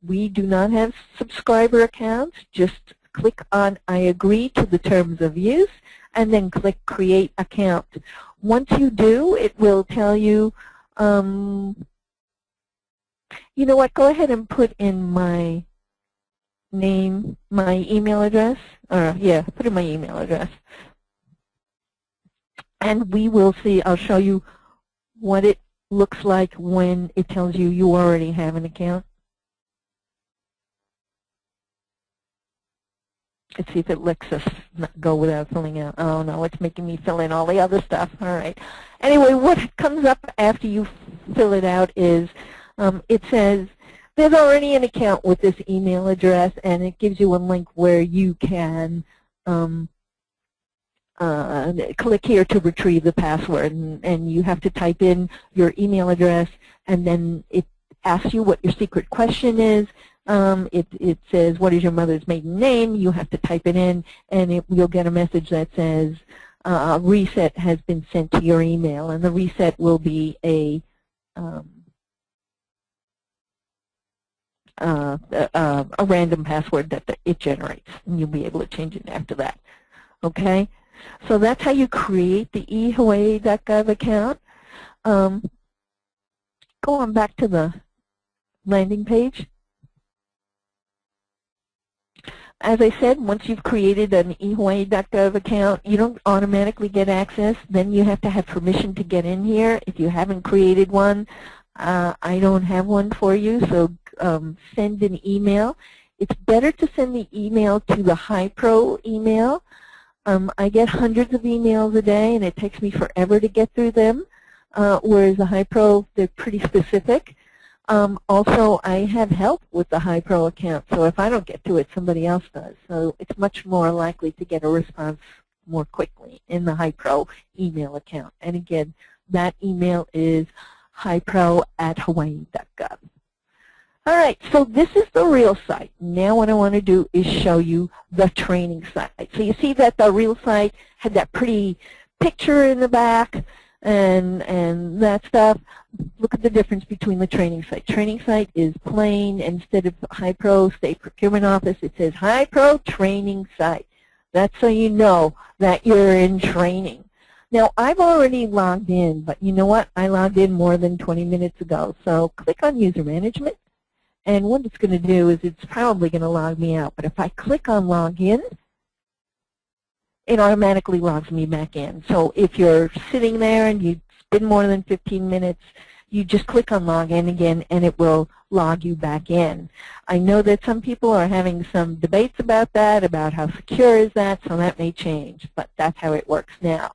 Speaker 1: We do not have subscriber accounts. Just click on I agree to the terms of use, and then click Create Account. Once you do, it will tell you, you know what, go ahead and put in my name, my email address, or yeah, put in my email address. And we will see, I'll show you what it looks like when it tells you you already have an account. Let's see if it lets us go without filling out. Oh, no, it's making me fill in all the other stuff. All right. Anyway, what comes up after you fill it out is it says there's already an account with this email address, and it gives you a link where you can click here to retrieve the password, and you have to type in your email address, and then it asks you what your secret question is. It says, what is your mother's maiden name? You have to type it in, and you'll get a message that says, reset has been sent to your email, and the reset will be a random password that it generates, and you'll be able to change it after that. Okay? So that's how you create the eHawaii.gov account. Go on back to the landing page. As I said, once you've created an eHawaii.gov account, you don't automatically get access. Then you have to have permission to get in here. If you haven't created one, I don't have one for you, so send an email. It's better to send the email to the HiPro email. I get hundreds of emails a day, and it takes me forever to get through them, whereas the HiPro, they're pretty specific. Also, I have help with the HiPro account, so if I don't get to it, somebody else does. So it's much more likely to get a response more quickly in the HiPro email account. And again, that email is hipro@hawaii.gov. All right, so this is the real site. Now what I want to do is show you the training site. So you see that the real site had that pretty picture in the back and that stuff. Look at the difference between the training site. Training site is plain. Instead of HiPro State Procurement Office, it says HiPro Training Site. That's so you know that you're in training. Now, I've already logged in, but you know what? I logged in more than 20 minutes ago. So click on User Management, and what it's going to do is it's probably going to log me out. But if I click on Login, it automatically logs me back in. So if you're sitting there and you've been more than 15 minutes, you just click on Login again, and it will log you back in. I know that some people are having some debates about that, about how secure is that, so that may change, but that's how it works now.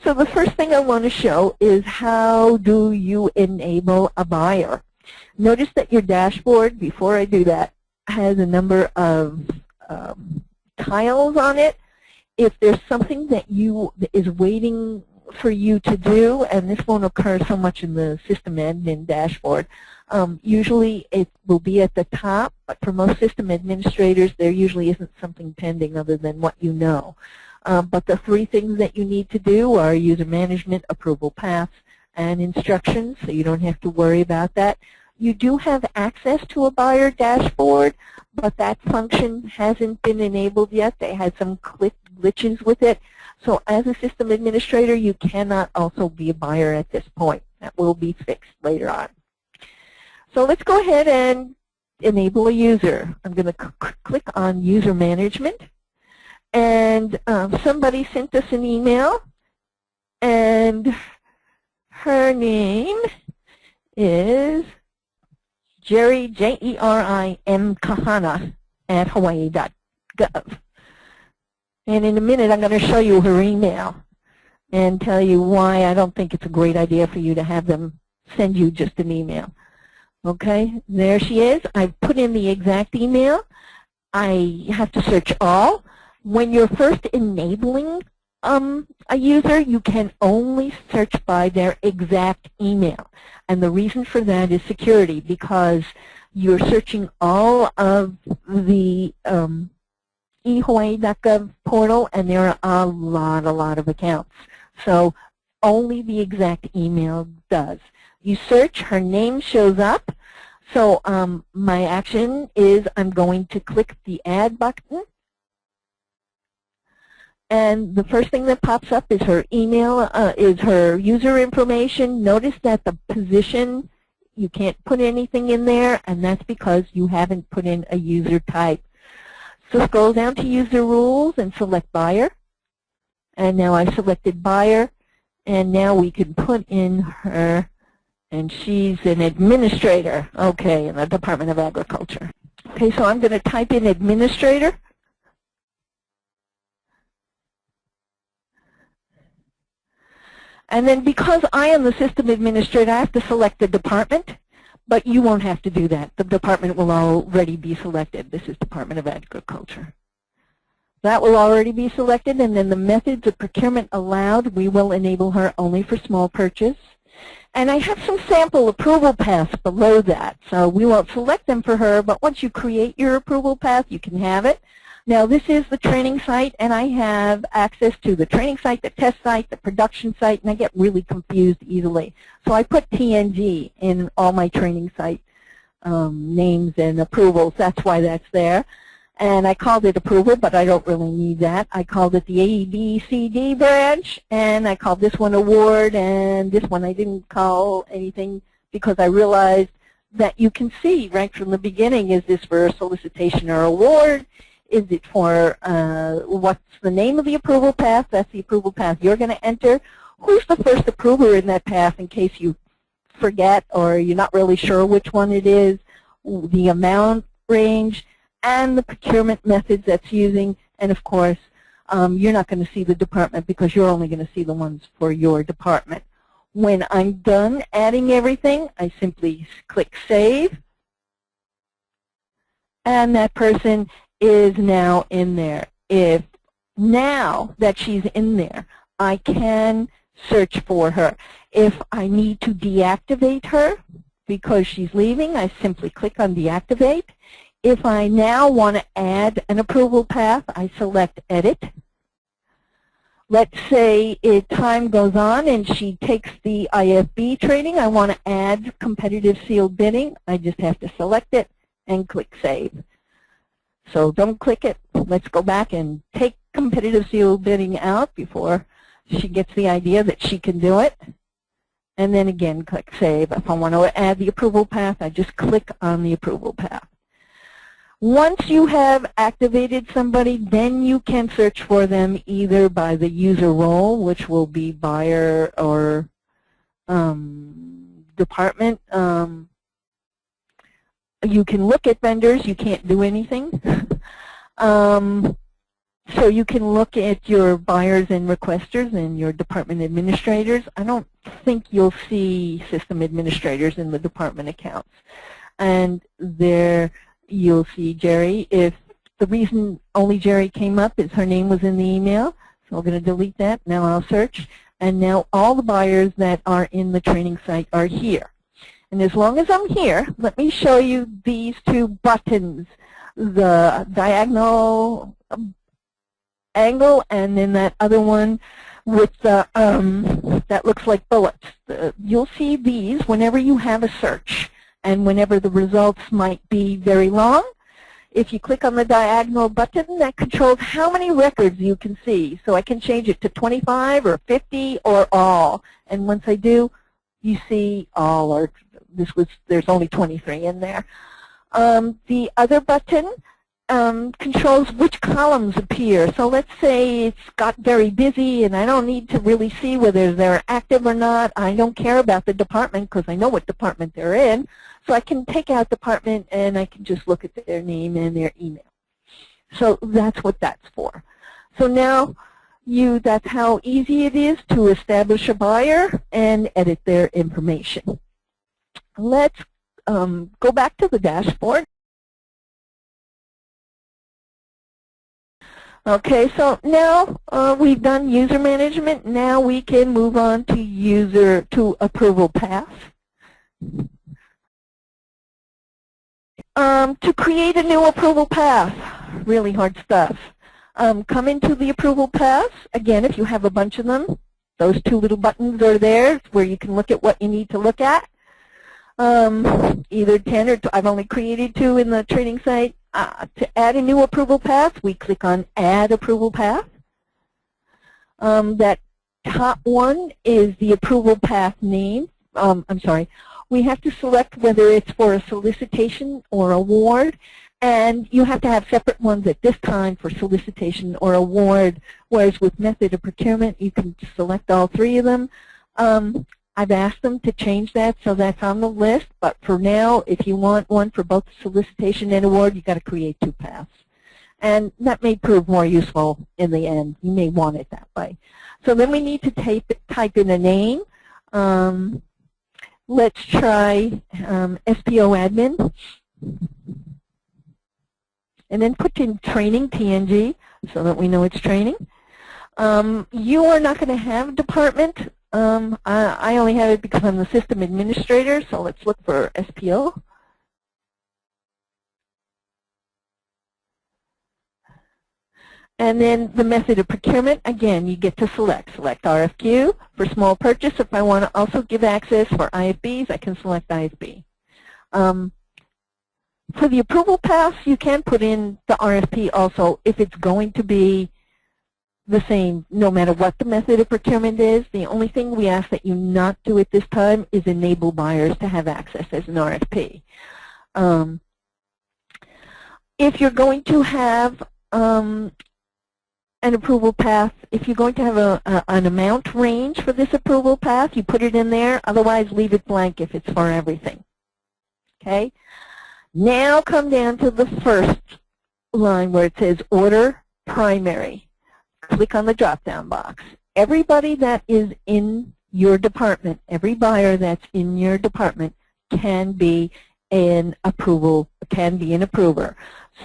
Speaker 1: So the first thing I want to show is how do you enable a buyer. Notice that your dashboard, before I do that, has a number of tiles on it. If there's something that is waiting for you to do, and this won't occur so much in the system admin dashboard, usually it will be at the top, but for most system administrators there usually isn't something pending other than what you know. But the three things that you need to do are user management, approval paths, and instructions, so you don't have to worry about that. You do have access to a buyer dashboard, but that function hasn't been enabled yet. They had some glitches with it. So as a system administrator, you cannot also be a buyer at this point. That will be fixed later on. So let's go ahead and enable a user. I'm going to click on User Management. And somebody sent us an email, and her name is Jeri, J-E-R-I-M, Kahana at hawaii.gov. And in a minute, I'm going to show you her email and tell you why I don't think it's a great idea for you to have them send you just an email. Okay, there she is. I've put in the exact email. I have to search all. When you're first enabling a user, you can only search by their exact email. And the reason for that is security, because you're searching all of the eHawaii.gov portal, and there are a lot of accounts. So only the exact email does. You search, her name shows up. So my action is I'm going to click the Add button. And the first thing that pops up is her email, is her user information. Notice that the position, you can't put anything in there, and that's because you haven't put in a user type. So scroll down to User Rules and select Buyer. And now I selected Buyer, and now we can put in her, and she's an administrator, okay, in the Department of Agriculture. Okay, so I'm going to type in administrator. And then because I am the system administrator, I have to select the department, but you won't have to do that. The department will already be selected. This is Department of Agriculture. That will already be selected, and then the methods of procurement allowed, we will enable her only for small purchase. And I have some sample approval paths below that, so we won't select them for her, but once you create your approval path, you can have it. Now this is the training site, and I have access to the training site, the test site, the production site, and I get really confused easily. So I put TNG in all my training site names and approvals. That's why that's there. And I called it approval, but I don't really need that. I called it the ABCD branch, and I called this one award, and this one I didn't call anything because I realized that you can see right from the beginning, is this for a solicitation or award? Is it for what's the name of the approval path? That's the approval path you're going to enter. Who's the first approver in that path in case you forget or you're not really sure which one it is, the amount range, and the procurement methods that's using, and of course, you're not going to see the department because you're only going to see the ones for your department. When I'm done adding everything, I simply click Save, and that person is now in there. If now that she's in there, I can search for her. If I need to deactivate her because she's leaving, I simply click on Deactivate. If I now want to add an approval path, I select Edit. Let's say time goes on and she takes the IFB training. I want to add competitive sealed bidding. I just have to select it and click Save. So don't click it. Let's go back and take competitive sealed bidding out before she gets the idea that she can do it. And then again, click Save. If I want to add the approval path, I just click on the approval path. Once you have activated somebody, then you can search for them either by the user role, which will be buyer or department. You can look at vendors. You can't do anything. So you can look at your buyers and requesters and your department administrators. I don't think you'll see system administrators in the department accounts. And there you'll see Jerry. If the reason only Jerry came up is her name was in the email, so I'm going to delete that. Now I'll search. And now all the buyers that are in the training site are here. And as long as I'm here, let me show you these two buttons, the diagonal angle and then that other one with the, that looks like bullets. You'll see these whenever you have a search and whenever the results might be very long. If you click on the diagonal button, that controls how many records you can see. So I can change it to 25 or 50 or all. And once I do, you see all, or there's only 23 in there. The other button controls which columns appear. So let's say it's got very busy and I don't need to really see whether they're active or not. I don't care about the department because I know what department they're in. So I can take out department and I can just look at their name and their email. So that's what that's for. So now that's how easy it is to establish a buyer and edit their information. Let's go back to the dashboard. Okay, so now we've done user management. Now we can move on to approval path. To create a new approval path, really hard stuff. Come into the approval paths. Again, if you have a bunch of them, those two little buttons are there where you can look at what you need to look at. Either 10 or I've only created 2 in the training site. To add a new approval path, we click on Add Approval Path. That top one is the approval path name. I'm sorry. We have to select whether it's for a solicitation or award, and you have to have separate ones at this time for solicitation or award, whereas with method of procurement, you can select all 3 of them. I've asked them to change that, so that's on the list. But for now, if you want one for both solicitation and award, you've got to create 2 paths. And that may prove more useful in the end. You may want it that way. So then we need to type in a name. Let's try SPO admin. And then put in training, TNG, so that we know it's training. You are not going to have department. I only have it because I'm the system administrator, so let's look for SPO. And then the method of procurement, again, you get to select. Select RFQ. For small purchase, if I want to also give access for IFBs, I can select IFB. For the approval path, you can put in the RFP also if it's going to be the same no matter what the method of procurement is. The only thing we ask that you not do at this time is enable buyers to have access as an RFP. If you're going to have an approval path, if you're going to have an amount range for this approval path, you put it in there. Otherwise, leave it blank if it's for everything. Okay? Now come down to the first line where it says Order Primary. Click on the drop-down box. Everybody that is in your department, every buyer that's in your department can be an approver.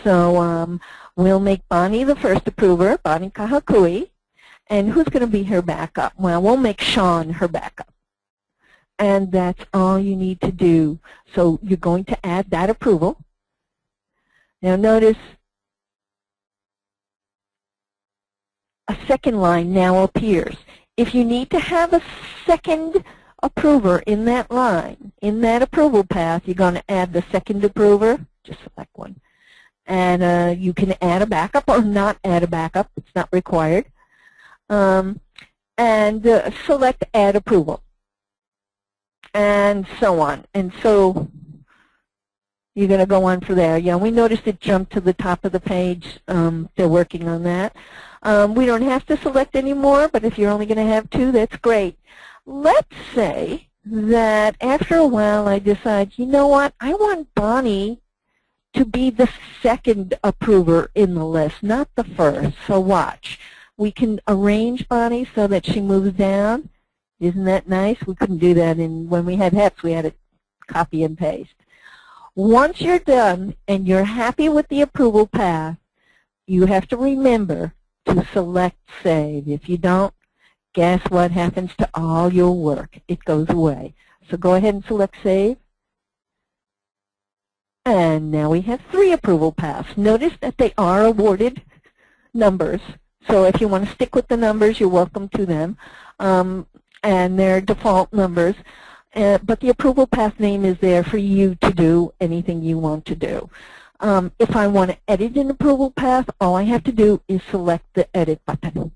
Speaker 1: So we'll make Bonnie the first approver, Bonnie Kahakui. And who's going to be her backup? Well, we'll make Sean her backup. And that's all you need to do. So you're going to add that approval. Now notice a second line now appears. If you need to have a second approver in that line, in that approval path, you're going to add the second approver. Just select one. And you can add a backup or not add a backup. It's not required. And select Add Approval. And so on. And so you're going to go on for there. Yeah, we noticed it jumped to the top of the page. They're working on that. We don't have to select anymore, but if you're only going to have two, that's great. Let's say that after a while I decide, you know what, I want Bonnie to be the second approver in the list, not the first. So watch. We can arrange Bonnie so that she moves down. Isn't that nice? We couldn't do that when we had HEPS. We had to copy and paste. Once you're done and you're happy with the approval path, you have to remember to select Save. If you don't, guess what happens to all your work? It goes away. So go ahead and select Save. And now we have 3 approval paths. Notice that they are awarded numbers. So if you want to stick with the numbers, you're welcome to them. And they're default numbers. But the approval path name is there for you to do anything you want to do. If I want to edit an approval path, all I have to do is select the Edit button.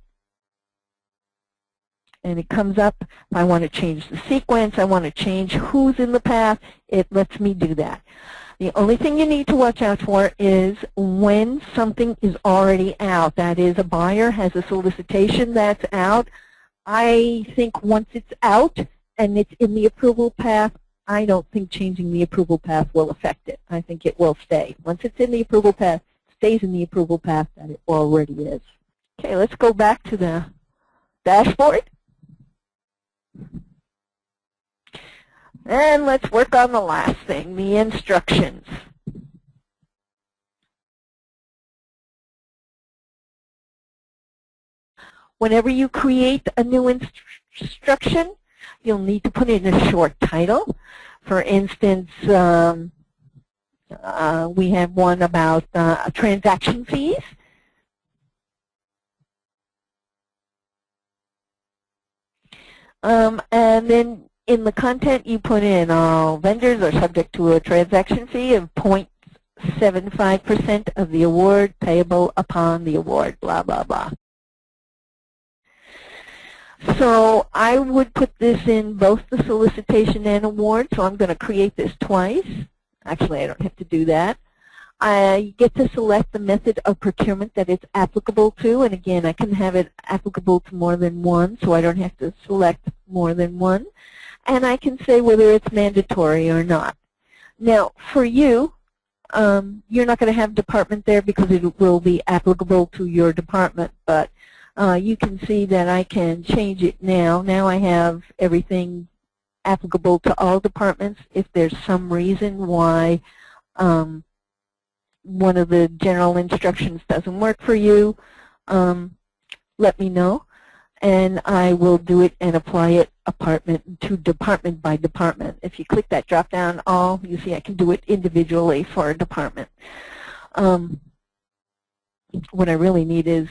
Speaker 1: And it comes up. If I want to change the sequence, I want to change who's in the path, it lets me do that. The only thing you need to watch out for is when something is already out. That is, a buyer has a solicitation that's out. I think once it's out and it's in the approval path, I don't think changing the approval path will affect it. I think it will stay. Once it's in the approval path, it stays in the approval path that it already is. Okay, let's go back to the dashboard. And let's work on the last thing, the instructions. Whenever you create a new instruction, you'll need to put in a short title. For instance, we have one about transaction fees. And then in the content you put in, all vendors are subject to a transaction fee of 0.75% of the award payable upon the award, blah, blah, blah. So I would put this in both the solicitation and award, so I'm going to create this twice. Actually, I don't have to do that. I get to select the method of procurement that it's applicable to, and again, I can have it applicable to more than one, so I don't have to select more than one. And I can say whether it's mandatory or not. Now, for you, You're not going to have department there because it will be applicable to your department, but you can see that I can change it now. Now I have everything applicable to all departments. If there's some reason why one of the general instructions doesn't work for you, let me know, and I will do it and apply it department by department. If you click that drop down all, you see I can do it individually for a department. What I really need is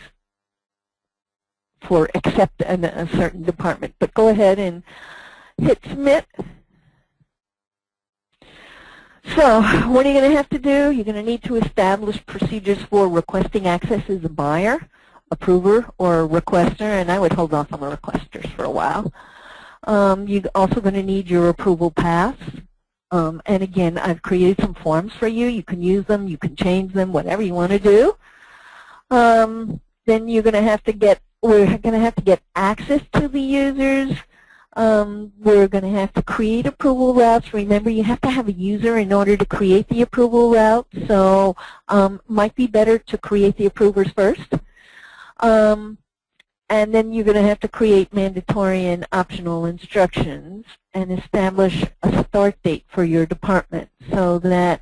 Speaker 1: for accept a certain department, but go ahead and hit submit. So what are you going to have to do? You're going to need to establish procedures for requesting access as a buyer, approver, or requester, and I would hold off on the requesters for a while. You're also going to need your approval paths. And again, I've created some forms for you. You can use them, you can change them, whatever you want to do. Then you're going to have to get, we're going to have to get access to the users. We're going to have to create approval routes. Remember, you have to have a user in order to create the approval route, so might be better to create the approvers first. And then you're going to have to create mandatory and optional instructions and establish a start date for your department so that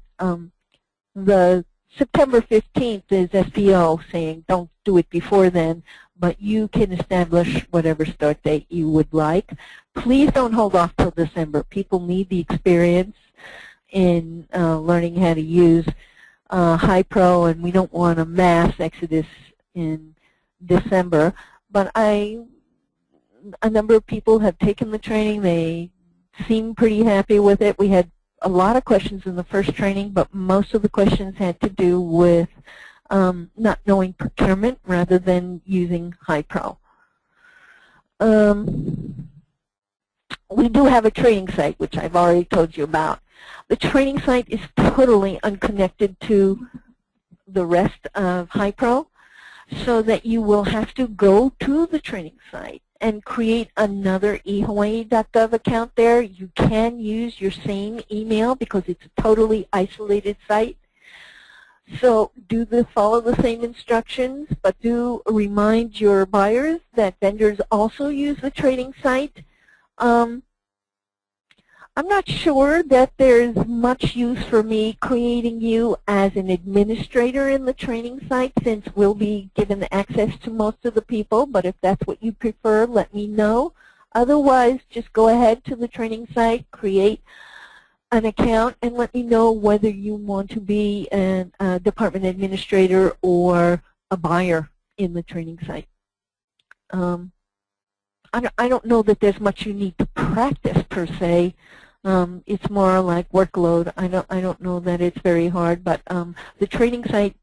Speaker 1: the September 15th is SPO saying don't do it before then, but you can establish whatever start date you would like. Please don't hold off till December. People need the experience in learning how to use HiPro, and we don't want a mass exodus in December. But a number of people have taken the training. They seem pretty happy with it. We had a lot of questions in the first training, but most of the questions had to do with not knowing procurement rather than using HiPro. We do have a training site, which I've already told you about. The training site is totally unconnected to the rest of HiPro, so that you will have to go to the training site and create another eHawaii.gov account there. You can use your same email because it's a totally isolated site. So follow the same instructions, but do remind your buyers that vendors also use the training site. I'm not sure that there's much use for me creating you as an administrator in the training site, since we'll be given access to most of the people, but if that's what you prefer, let me know. Otherwise, just go ahead to the training site, create an account, and let me know whether you want to be a department administrator or a buyer in the training site. I don't know that there's much you need to practice per se. It's more like workload. I don't know that it's very hard, but the training site,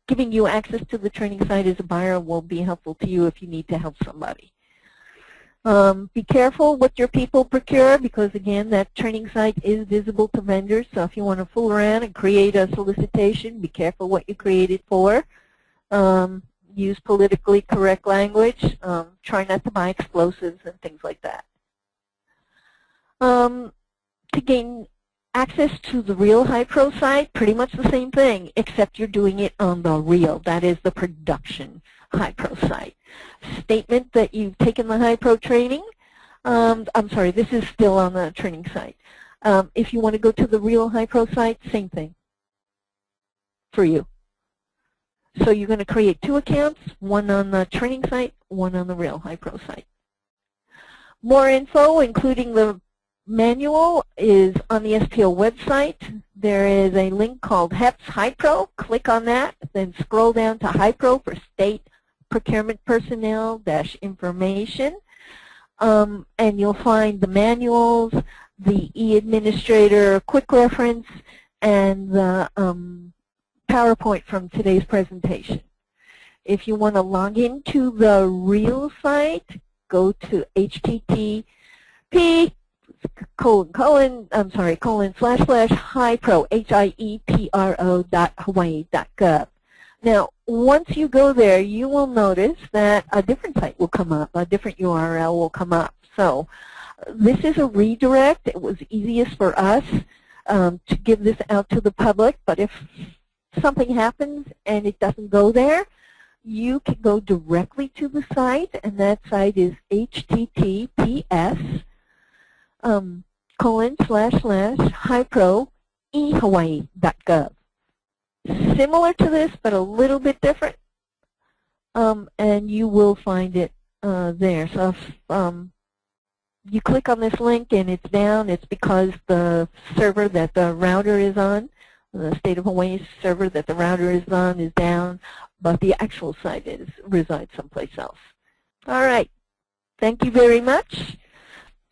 Speaker 1: giving you access to the training site as a buyer will be helpful to you if you need to help somebody. Be careful what your people procure, because again, that training site is visible to vendors. So if you want to fool around and create a solicitation, be careful what you create it for. Use politically correct language. Try not to buy explosives and things like that. To gain access to the real HiPro site, pretty much the same thing, except you're doing it on the real, that is the production HiPro site. Statement that you've taken the HiPro training. I'm sorry, this is still on the training site. If you want to go to the real HiPro site, same thing for you. So you're going to create 2 accounts, one on the training site, one on the real HiPro site. More info, including the manual, is on the SPO website. There is a link called HEPS HiPro. Click on that, then scroll down to HiPro for state procurement personnel-information. And you'll find the manuals, the e-administrator quick reference, and the PowerPoint from today's presentation. If you want to log into the real site, go to http://HiPro, HIEPRO.hawaii.gov. Now, once you go there, you will notice that a different site will come up, a different URL will come up. So this is a redirect. It was easiest for us to give this out to the public, but if something happens and it doesn't go there, you can go directly to the site, and that site is https://hypro.ehawaii.gov. Similar to this, but a little bit different, and you will find it there. So if you click on this link and it's down, it's because the server that the router is on, the State of Hawaii server that the router is on, is down, but the actual site resides someplace else. All right. Thank you very much.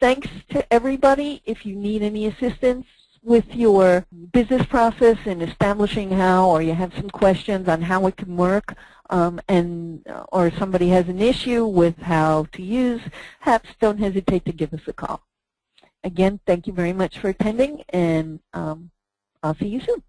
Speaker 1: Thanks to everybody. If you need any assistance with your business process and establishing how, or you have some questions on how it can work, or somebody has an issue with how to use HAPS, don't hesitate to give us a call. Again, thank you very much for attending, and I'll see you soon.